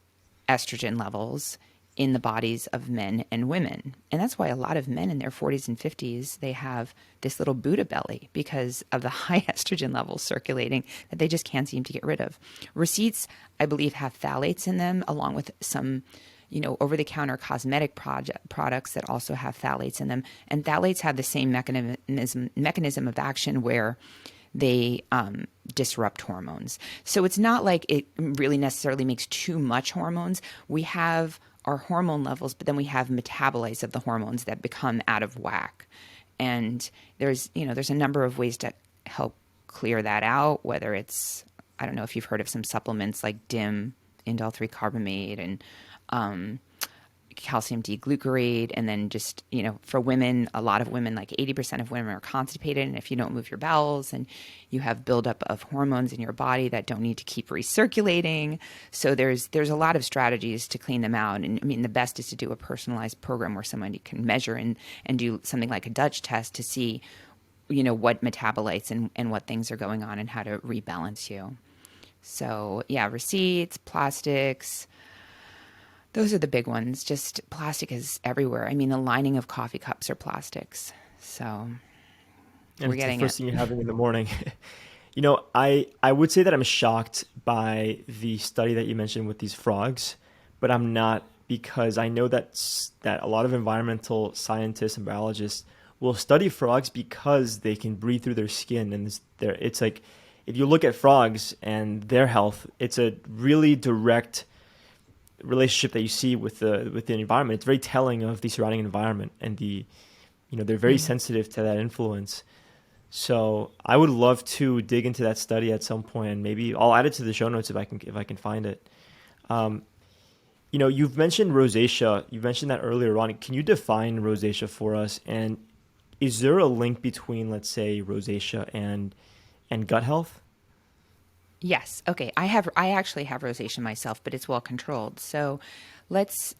estrogen levels in the bodies of men and women. And that's why a lot of men in their 40s and 50s, they have this little Buddha belly because of the high estrogen levels circulating that they just can't seem to get rid of. Receipts, I believe, have phthalates in them, along with some, over-the-counter cosmetic products that also have phthalates in them. And phthalates have the same mechanism of action where they disrupt hormones. So it's not like it really necessarily makes too much hormones. We have our hormone levels, but then we have metabolites of the hormones that become out of whack. And there's a number of ways to help clear that out, whether it's, I don't know if you've heard of some supplements like DIM, indole 3-carbamate, and calcium D-glucarate. And then just, for women, a lot of women, like 80% of women are constipated. And if you don't move your bowels and you have buildup of hormones in your body that don't need to keep recirculating. So there's a lot of strategies to clean them out. And I mean, the best is to do a personalized program where somebody can measure and do something like a Dutch test to see, what metabolites and what things are going on and how to rebalance you. So yeah, receipts, plastics, those are the big ones. Just plastic is everywhere. I mean, the lining of coffee cups are plastics. So And we're it's the getting it. first thing you're having in the morning. I would say that I'm shocked by the study that you mentioned with these frogs, but I'm not, because I know that a lot of environmental scientists and biologists will study frogs because they can breathe through their skin, and it's like if you look at frogs and their health, it's a really direct relationship that you see with the environment. It's very telling of the surrounding environment, and they're very Mm. sensitive to that influence. So I would love to dig into that study at some point, and maybe I'll add it to the show notes if I can find it. Um, you've mentioned rosacea. You mentioned that earlier on. Can you define rosacea for us? And is there a link between, let's say, rosacea and gut health? Yes. Okay. I actually have rosacea myself, but it's well controlled. So let's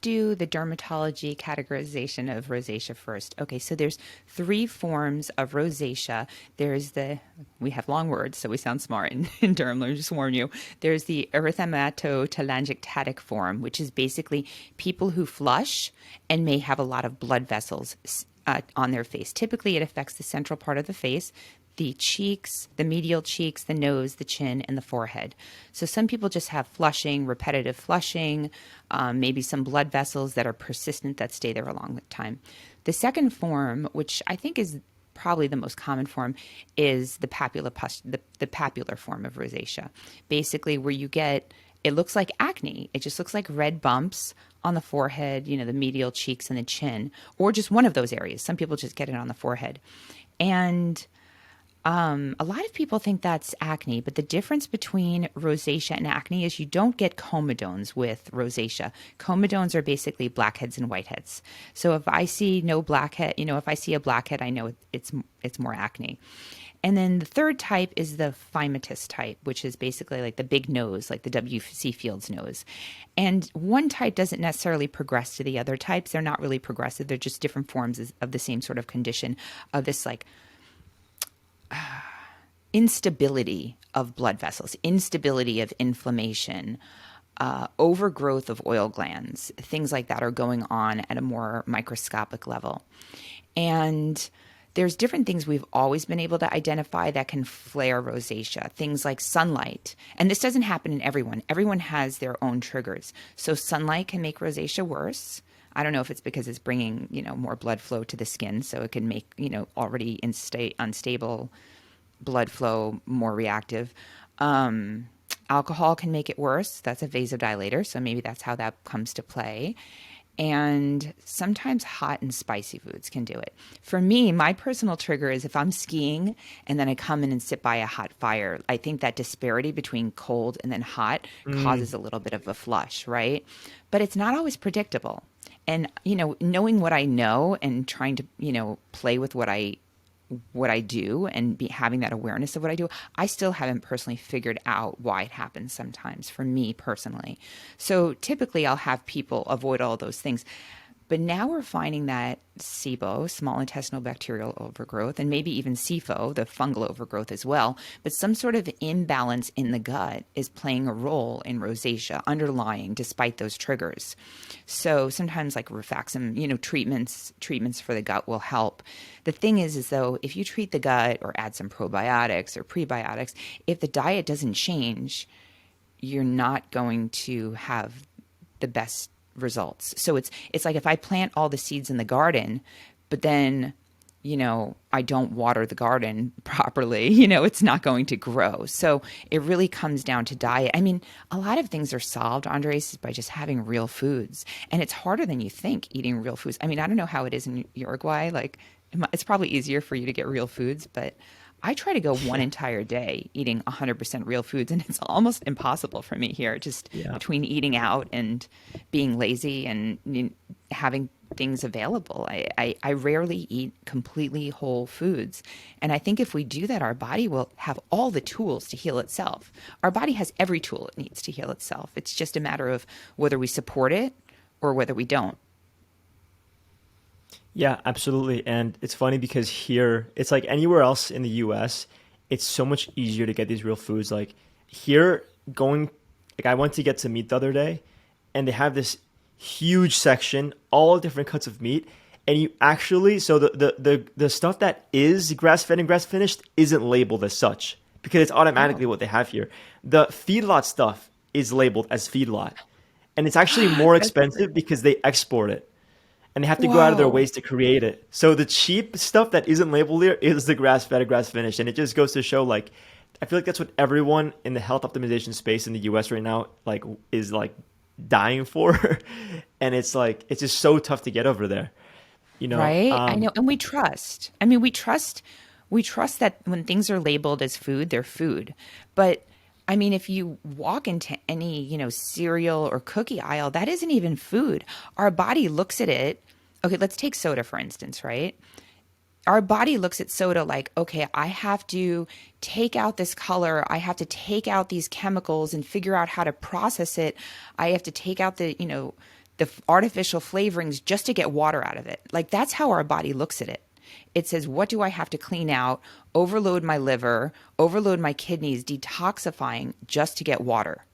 do the dermatology categorization of rosacea first. Okay, so there's three forms of rosacea. There's the we have long words, so we sound smart in derm. Let me just warn you. There's the erythematotelangiectatic form, which is basically people who flush and may have a lot of blood vessels on their face. Typically, it affects the central part of the face, the cheeks, the medial cheeks, the nose, the chin, and the forehead. So some people just have flushing, repetitive flushing, maybe some blood vessels that are persistent that stay there a long time. The second form, which I think is probably the most common form, is the the papular form of rosacea. Basically, where you get it looks like acne. It just looks like red bumps on the forehead, the medial cheeks and the chin, or just one of those areas. Some people just get it on the forehead. And a lot of people think that's acne, but the difference between rosacea and acne is you don't get comedones with rosacea. Comedones are basically blackheads and whiteheads. So if I see no blackhead, if I see a blackhead, I know it's more acne. And then the third type is the phymatous type, which is basically like the big nose, like the W.C. Fields nose. And one type doesn't necessarily progress to the other types. They're not really progressive. They're just different forms of the same sort of condition of this like instability of blood vessels, instability of inflammation, overgrowth of oil glands, things like that are going on at a more microscopic level. And there's different things we've always been able to identify that can flare rosacea, things like sunlight. And this doesn't happen in everyone. Everyone has their own triggers. So sunlight can make rosacea worse. I don't know if it's because it's bringing, more blood flow to the skin, so it can make, already unstable blood flow more reactive. Alcohol can make it worse. That's a vasodilator, so maybe that's how that comes to play. And sometimes hot and spicy foods can do it. For me, my personal trigger is if I'm skiing and then I come in and sit by a hot fire. I think that disparity between cold and then hot Mm, causes a little bit of a flush, right? But it's not always predictable. And, knowing what I know and trying to, play with what I do and having that awareness of what I do, I still haven't personally figured out why it happens sometimes for me personally. So typically I'll have people avoid all those things. But now we're finding that SIBO, small intestinal bacterial overgrowth, and maybe even SIFO, the fungal overgrowth as well, but some sort of imbalance in the gut is playing a role in rosacea, underlying despite those triggers. So sometimes like rifaximin, treatments for the gut will help. The thing is though, if you treat the gut or add some probiotics or prebiotics, if the diet doesn't change, you're not going to have the best results. So it's like if I plant all the seeds in the garden, but then I don't water the garden properly, it's not going to grow. So it really comes down to diet. I mean, a lot of things are solved, Andres, by just having real foods. And it's harder than you think eating real foods. I mean, I don't know how it is in Uruguay. Like, it's probably easier for you to get real foods, but I try to go one yeah, entire day eating 100% real foods, and it's almost impossible for me here, just yeah. between eating out and being lazy and having things available. I rarely eat completely whole foods. And I think if we do that, our body will have all the tools to heal itself. Our body has every tool it needs to heal itself. It's just a matter of whether we support it or whether we don't. Yeah, absolutely. And it's funny because here, it's like anywhere else in the US, it's so much easier to get these real foods. Like here, going, like I went to get some meat the other day, and they have this huge section, all different cuts of meat. And you actually, so the stuff that is grass fed and grass finished isn't labeled as such because it's automatically Oh. what they have here. The feedlot stuff is labeled as feedlot. And it's actually more That's so expensive great. because they export it. and they have to go out of their Whoa. ways to create it. So the cheap stuff that isn't labeled there is the grass-fed or grass-finished, and it just goes to show like I feel like that's what everyone in the health optimization space in the US right now like is like dying for. And it's like it's just so tough to get over there, you know. Right? I know. And we trust. I mean, we trust that when things are labeled as food, they're food. But I mean, if you walk into any, cereal or cookie aisle, that isn't even food. Our body looks at it. Okay, let's take soda for instance, right? Our body looks at soda like, okay, I have to take out this color. I have to take out these chemicals and figure out how to process it. I have to take out the artificial flavorings just to get water out of it. Like that's how our body looks at it. It says, what do I have to clean out, overload my liver, overload my kidneys, detoxifying just to get water?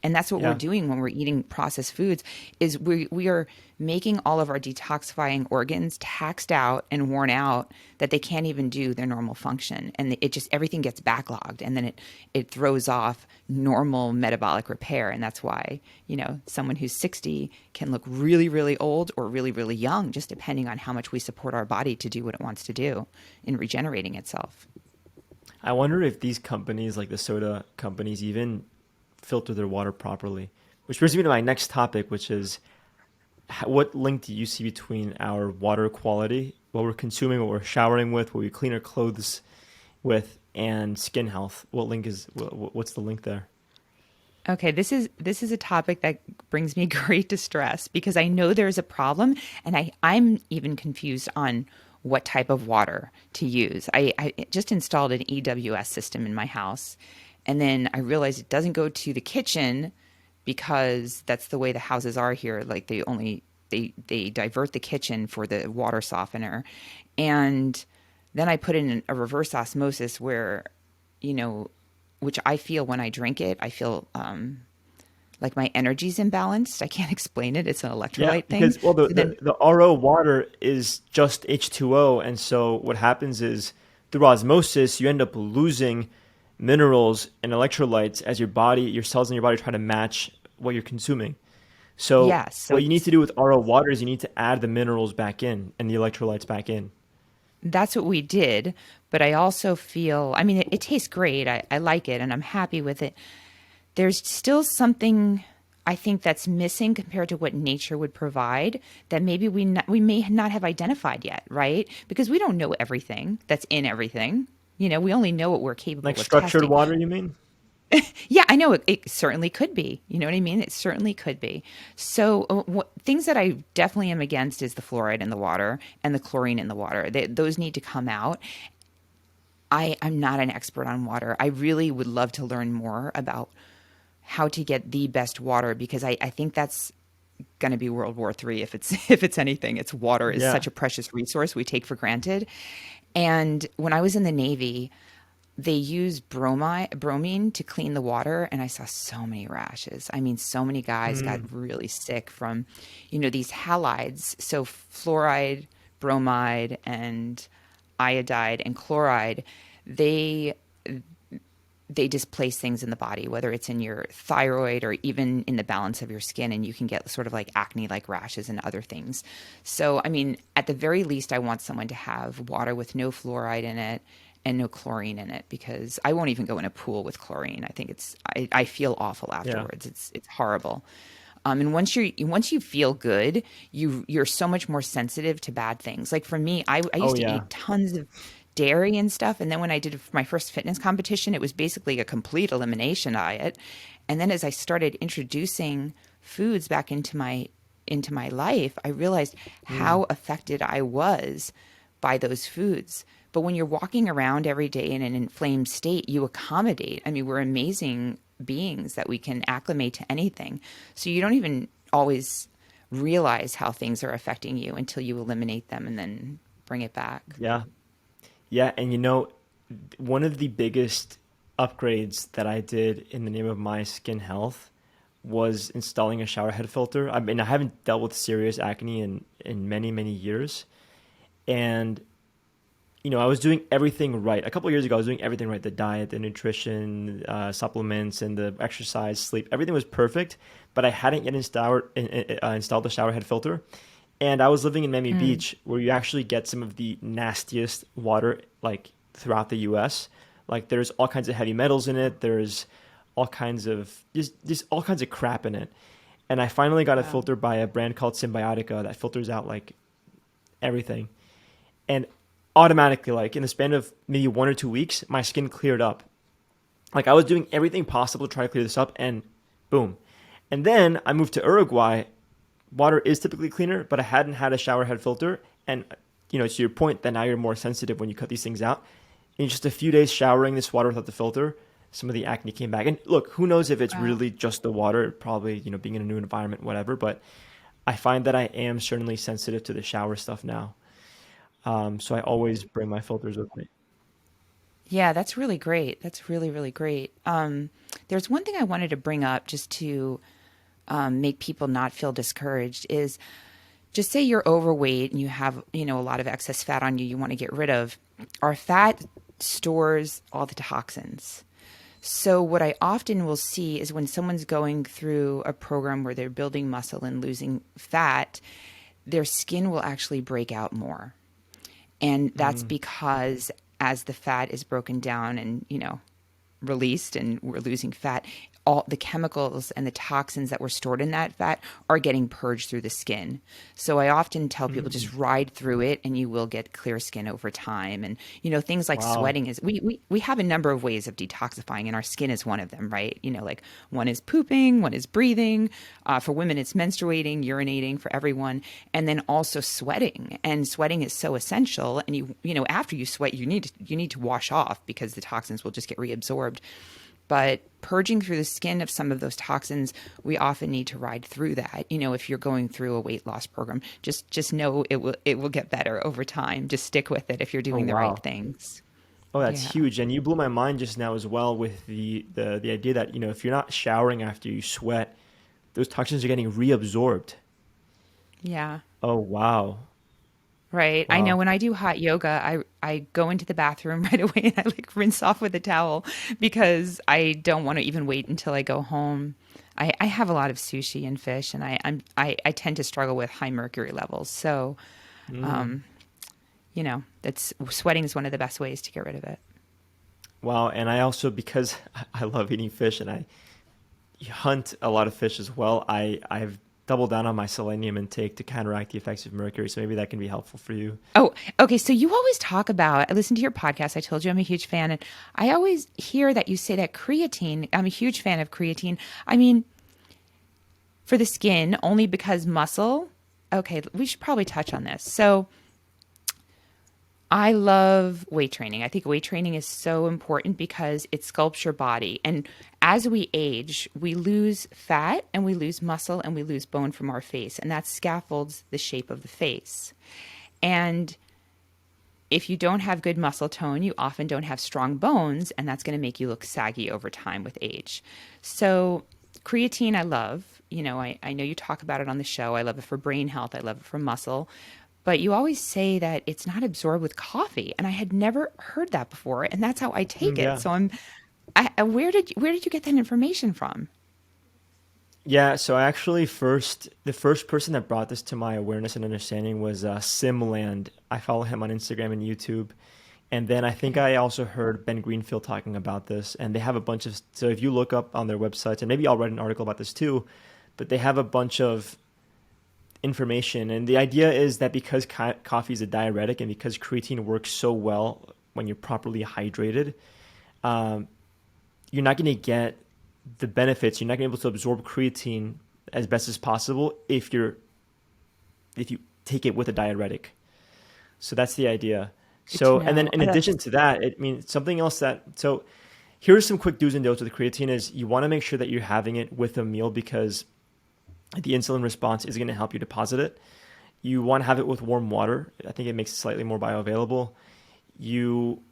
And that's what we're Yeah. doing when we're eating processed foods is we are making all of our detoxifying organs taxed out and worn out that they can't even do their normal function. And it just everything gets backlogged and then it throws off normal metabolic repair. And that's why, someone who's 60 can look really, really old or really, really young, just depending on how much we support our body to do what it wants to do in regenerating itself. I wonder if these companies, like the soda companies, even filter their water properly. Which brings me to my next topic, which is what link do you see between our water quality, what we're consuming, what we're showering with, what we clean our clothes with, and skin health? What's the link there? Okay, this is a topic that brings me great distress because I know there's a problem and I'm even confused on what type of water to use. I just installed an EWS system in my house and then I realized it doesn't go to the kitchen because that's the way the houses are here. Like they divert the kitchen for the water softener. And then I put in a reverse osmosis where, you know, which I feel when I drink it, I feel like my energy's imbalanced. I can't explain it. It's an Yeah, electrolyte thing. because well, So then, the RO water is just H2O, and so what happens is through osmosis, you end up losing minerals and electrolytes as your cells in your body try to match what you're consuming. So yes. So what you need to do with RO water is you need to add the minerals back in and the electrolytes back in. that's what we did. But I also feel, I mean, it tastes great. I like it and I'm happy with it. There's still something I think that's missing compared to what nature would provide that maybe we may not have identified yet, right? Because we don't know everything that's in everything. We only know what we're Like capable of structured testing. water, you mean? Yeah, I know it certainly could be. You know what I mean? It certainly could be. So, things that I definitely am against is the fluoride in the water and the chlorine in the water. Those need to come out. I'm not an expert on water. I really would love to learn more about how to get the best water because I think that's going to be World War III if it's if it's anything. It's water is Yeah. such a precious resource we take for granted. And when I was in the Navy, they use bromine to clean the water, and I saw so many rashes. I mean, so many guys got Mm. really sick from, these halides. So fluoride, bromide, and iodide and chloride, they they displace things in the body, whether it's in your thyroid or even in the balance of your skin, and you can get sort of like acne like rashes and other things. So, I mean, at the very least, I want someone to have water with no fluoride in it and no chlorine in it because I won't even go in a pool with chlorine. I think I feel awful Yeah. afterwards. It's horrible. And once you feel good, you're so much more sensitive to bad things. Like for me, I Oh used to yeah. eat tons of dairy and stuff, and then when I did my first fitness competition, it was basically a complete elimination diet. And then as I started introducing foods back into my life, I realized Mm. how affected I was by those foods. But when you're walking around every day in an inflamed state, you accommodate. I mean, we're amazing beings that we can acclimate to anything. So you don't even always realize how things are affecting you until you eliminate them and then bring it back. Yeah. Yeah, and one of the biggest upgrades that I did in the name of my skin health was installing a shower head filter. I mean, I haven't dealt with serious acne in many, many years. And, I was doing everything right. A couple of years ago, I was doing everything right. The diet, the nutrition, supplements, and the exercise, sleep. Everything was perfect, but I hadn't yet installed the shower head filter. And I was living in Miami Mm. Beach, where you actually get some of the nastiest water like throughout the US. Like there's all kinds of heavy metals in it. There's all kinds of just all kinds of crap in it. And I finally got a Wow. filter by a brand called Symbiotica that filters out like everything. And automatically, like in the span of maybe 1 or 2 weeks, my skin cleared up. Like I was doing everything possible to try to clear this up, and boom. And then I moved to Uruguay. Water is typically cleaner, but I hadn't had a shower head filter. And to your point, that now you're more sensitive when you cut these things out. In just a few days showering this water without the filter, some of the acne came back. And look, who knows if it's Wow. really just the water, probably, being in a new environment, whatever. But I find that I am certainly sensitive to the shower stuff now. So I always bring my filters with me. Yeah, that's really great. That's really, really great. There's one thing I wanted to bring up just to make people not feel discouraged is just say you're overweight and you have, a lot of excess fat on you you want to get rid of. Our fat stores all the toxins. So what I often will see is when someone's going through a program where they're building muscle and losing fat, their skin will actually break out more. And that's Mm, because as the fat is broken down and, released and we're losing fat, all the chemicals and the toxins that were stored in that fat are getting purged through the skin. So I often tell people mm, just ride through it and you will get clear skin over time. And things like wow. sweating is we have a number of ways of detoxifying and our skin is one of them, right? Like one is pooping, one is breathing. For women, it's menstruating, urinating for everyone, and then also sweating. And sweating is so essential. And after you sweat, you need to wash off because the toxins will just get reabsorbed. But purging through the skin of some of those toxins, we often need to ride through that. If you're going through a weight loss program, just know it will get better over time. Just stick with it if you're Oh, doing the right wow. things. Oh, that's Yeah. huge. And you blew my mind just now as well with the idea that, if you're not showering after you sweat, those toxins are getting reabsorbed. Yeah. Oh, wow. Right. I know Wow. when I do hot yoga, I go into the bathroom right away and I like rinse off with a towel because I don't want to even wait until I go home. I have a lot of sushi and fish and I tend to struggle with high mercury levels. So, Mm. that's sweating is one of the best ways to get rid of it. Wow. And I also, because I love eating fish and I hunt a lot of fish as well, I've doubled down on my selenium intake to counteract the effects of mercury. So maybe that can be helpful for you. Oh, okay. So you always talk about, I listen to your podcast. I told you I'm a huge fan. And I always hear that you say that creatine, I'm a huge fan of creatine. I mean, for the skin, only because muscle. Okay, we should probably touch on this. So I love weight training. I think weight training is so important because it sculpts your body. And as we age, we lose fat and we lose muscle and we lose bone from our face. And that scaffolds the shape of the face. And if you don't have good muscle tone, you often don't have strong bones, and that's going to make you look saggy over time with age. So, creatine, I love. I know you talk about it on the show. I love it for brain health, I love it for muscle. But you always say that it's not absorbed with coffee, and I had never heard that before, and that's how I take Mm, it. yeah. So where did you get that information from? Yeah, so actually, the first person that brought this to my awareness and understanding was Simland. I follow him on Instagram and YouTube, and then I think Okay. I also heard Ben Greenfield talking about this. And they have a bunch of, so if you look up on their websites, and maybe I'll write an article about this too, but they have a bunch of information. And the idea is that because coffee is a diuretic and because creatine works so well when you're properly hydrated, um, you're not going to get the benefits. You're not going to be able to absorb creatine as best as possible if you take it with a diuretic. So that's the idea. Good to So, and then know. in Oh, addition that's to that, it means something else so here's some quick do's and don'ts with the creatine is you want to make sure that you're having it with a meal because the insulin response is going to help you deposit it. You want to have it with warm water. I think it makes it slightly more bioavailable. You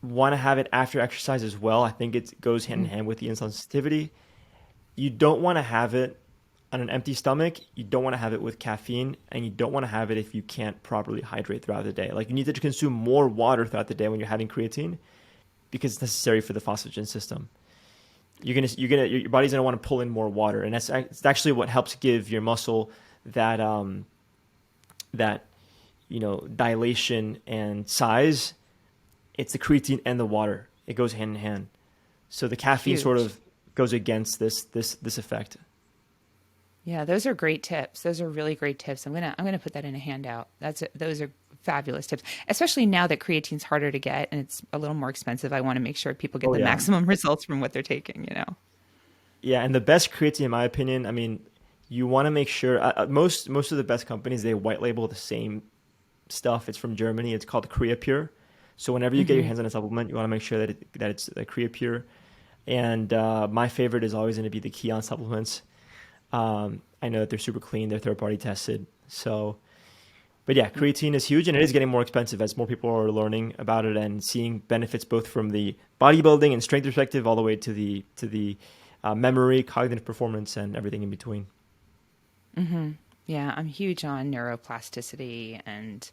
want to have it after exercise as well. I think it goes hand in hand with the insulin sensitivity. You don't want to have it on an empty stomach. You don't want to have it with caffeine, and you don't want to have it if you can't properly hydrate throughout the day. Like you need to consume more water throughout the day when you're having creatine because it's necessary for the phosphagen system. Your body's gonna want to pull in more water, and it's actually what helps give your muscle that that, dilation and size, it's the creatine and the water. It goes hand in hand. So the caffeine sort Huge. of goes against this effect. Yeah, those are great tips. Those are really great tips. I'm gonna put that in a handout. Those are fabulous tips, especially now that creatine's harder to get and it's a little more expensive. I want to make sure people get Oh the yeah. maximum results from what they're taking, you know. Yeah, and the best creatine, in my opinion, I mean, you want to make sure most of the best companies they white label the same stuff. It's from Germany. It's called Creapure. So whenever you get your Hmm. hands on a supplement, you want to make sure that it's a Creapure. And my favorite is always going to be the Keon supplements. I know that they're super clean. They're third party tested. So, but yeah, creatine is huge, and it is getting more expensive as more people are learning about it and seeing benefits both from the bodybuilding and strength perspective, all the way to the memory, cognitive performance, and everything in between. Yeah, I'm huge on neuroplasticity and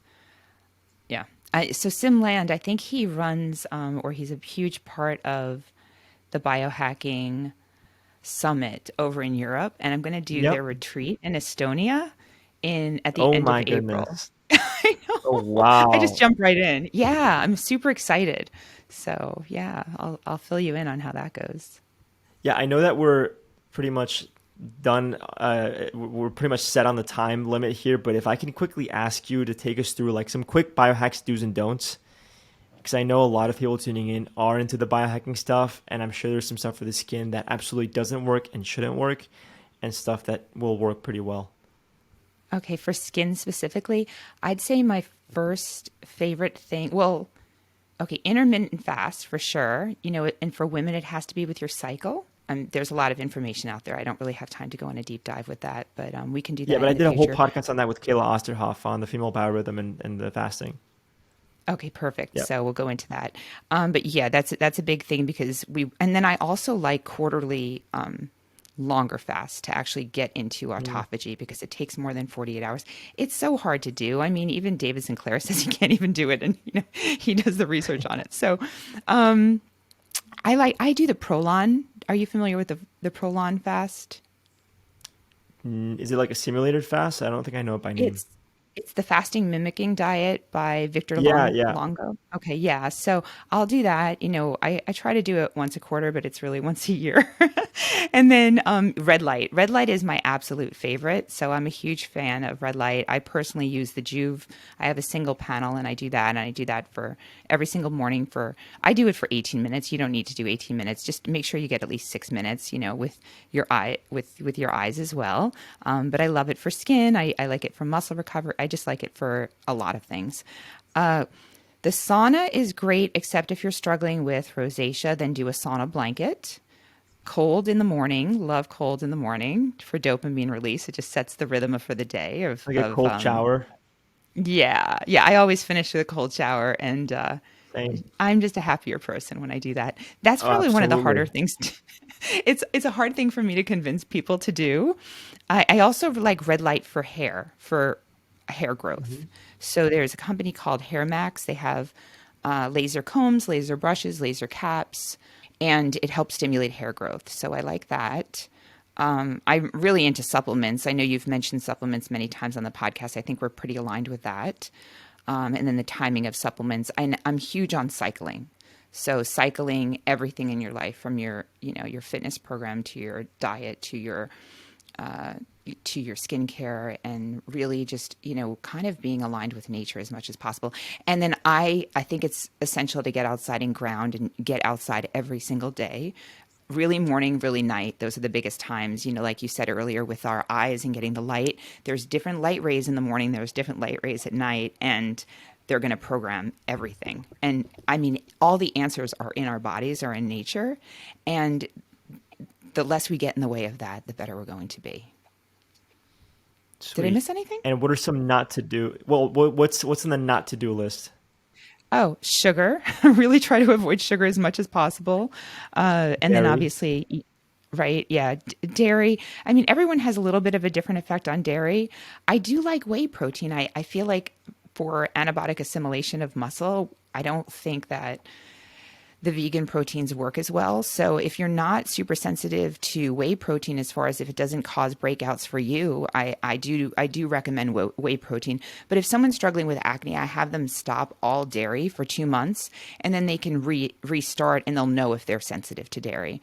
yeah. So Sim Land, I think he runs or he's a huge part of the biohacking summit over in Europe, and I'm going to do Yep. their retreat in Estonia in at the Oh end of my April. goodness. I Oh know. I just wow. jumped right in. Yeah, I'm super excited. So yeah, I'll fill you in on how that goes. Yeah, I know that we're pretty much done. We're pretty much set on the time limit here, but if I can quickly ask you to take us through like some quick biohacks do's and don'ts, because I know a lot of people tuning in are into the biohacking stuff, and I'm sure there's some stuff for the skin that absolutely doesn't work and shouldn't work, and stuff that will work pretty well. Okay, for skin specifically, I'd say my first favorite thing, well, okay, intermittent fast for sure. You know, and for women, it has to be with your cycle. There's a lot of information out there. I don't really have time to go on a deep dive with that, but we can do Yeah, that but I in the did a whole future. podcast on that with Kayla Osterhoff on the female biorhythm and the fasting. Okay, perfect. Yep. So we'll go into that. But yeah, that's a big thing because and then I also like quarterly longer fasts to actually get into Mm. autophagy because it takes more than 48 hours. It's so hard to do. I mean, even David Sinclair says he can't even do it, and he does the research on it. So I do the Prolon. Are you familiar with the Prolon fast? Is it like a simulated fast? I don't think I know it by name. It's it's the fasting mimicking diet by Victor Yeah, yeah. Longo. Okay, yeah. So I'll do that. I try to do it once a quarter, but it's really once a year. And then red light. Red light is my absolute favorite. So I'm a huge fan of red light. I personally use the Juve. I have a single panel and I do that. And I do that for every single morning I do it for 18 minutes. You don't need to do 18 minutes. Just make sure you get at least 6 minutes, with with your eyes as well. But I love it for skin. I like it for muscle recovery. I just like it for a lot of things. Uh, the sauna is great, except if you're struggling with rosacea, then do a sauna blanket. Cold in the morning, love cold in the morning for dopamine release. It just sets the rhythm for the day Like a cold shower. yeah, yeah. I always finish with a cold shower, and Same. I'm just a happier person when I do that. That's Oh, probably one of the harder absolutely. things. It's a hard thing for me to convince people to do. I also like red light for hair growth. Hmm. So there's a company called Hair Max. They have laser combs, laser brushes, laser caps, and it helps stimulate hair growth. So I like that. I'm really into supplements. I know you've mentioned supplements many times on the podcast. I think we're pretty aligned with that. And then the timing of supplements. I'm huge on cycling. So cycling everything in your life, from your fitness program to your diet uh, to your skincare, and really just kind of being aligned with nature as much as possible. And then I think it's essential to get outside and ground and get outside every single day. Really morning, really night. Those are the biggest times. Like you said earlier, with our eyes and getting the light. There's different light rays in the morning. There's different light rays at night, and they're going to program everything. And I mean, all the answers are in our bodies, are in nature, and the less we get in the way of that, the better we're going to be. Did I Sweet. miss anything? And what are some not to do? Well, what's in the not to do list? Oh, sugar. Really try to avoid sugar as much as possible. And then Dairy. obviously, right? Yeah. Dairy. I mean, everyone has a little bit of a different effect on dairy. I do like whey protein. I feel like for antibiotic assimilation of muscle, I don't think that the vegan proteins work as well. So if you're not super sensitive to whey protein, as far as if it doesn't cause breakouts for you, I do recommend whey protein. But if someone's struggling with acne, I have them stop all dairy for 2 months, and then they can restart, and they'll know if they're sensitive to dairy.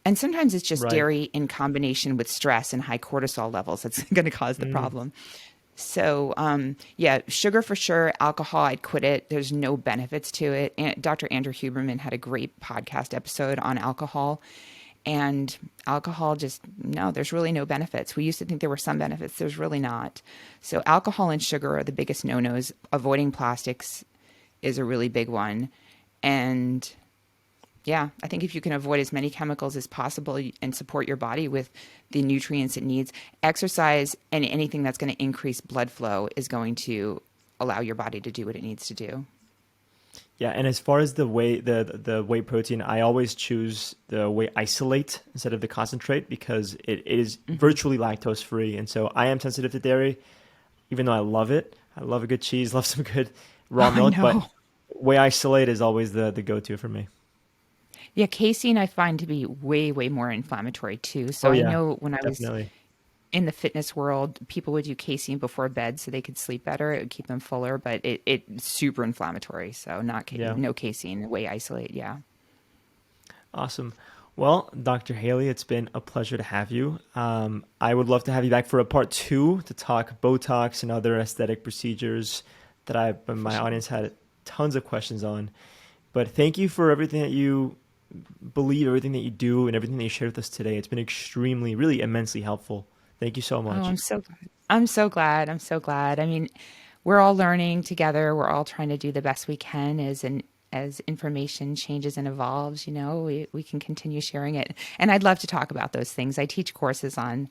And sometimes it's just Right. dairy in combination with stress and high cortisol levels that's going to cause the Mm, problem. So, yeah, sugar for sure. Alcohol, I'd quit it. There's no benefits to it. And Dr. Andrew Huberman had a great podcast episode on alcohol. And alcohol just, no, there's really no benefits. We used to think there were some benefits. There's really not. So, alcohol and sugar are the biggest no nos. Avoiding plastics is a really big one. And yeah, I think if you can avoid as many chemicals as possible and support your body with the nutrients it needs, exercise and anything that's going to increase blood flow is going to allow your body to do what it needs to do. yeah, and as far as the whey protein, I always choose the whey isolate instead of the concentrate because it is Hmm. virtually lactose free, and so I am sensitive to dairy, even though I love it. I love a good cheese, love some good raw Oh, I milk, but know. whey isolate is always the go-to for me. Yeah, casein I find to be way, way more inflammatory too. So Oh I yeah, know when I was definitely. in the fitness world, people would do casein before bed so they could sleep better. It would keep them fuller, but it's super inflammatory. So not Yeah. no casein, whey isolate. Yeah. Awesome. Well, Dr. Haley, it's been a pleasure to have you. I would love to have you back for a part two to talk Botox and other aesthetic procedures that For my sure. audience had tons of questions on. But thank you for everything that you believe, everything that you do, and everything that you shared with us today. It's been extremely, really immensely helpful. Thank you so Oh, much. I'm so glad. I'm so glad. I'm so glad. I mean, we're all learning together. We're all trying to do the best we can as information changes and evolves, we can continue sharing it. And I'd love to talk about those things. I teach courses on,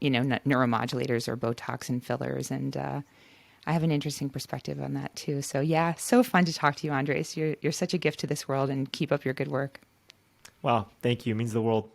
neuromodulators or Botox and fillers, and I have an interesting perspective on that too. So yeah, so fun to talk to you, Andres. You're such a gift to this world, and keep up your good work. Wow. Thank you. It means the world.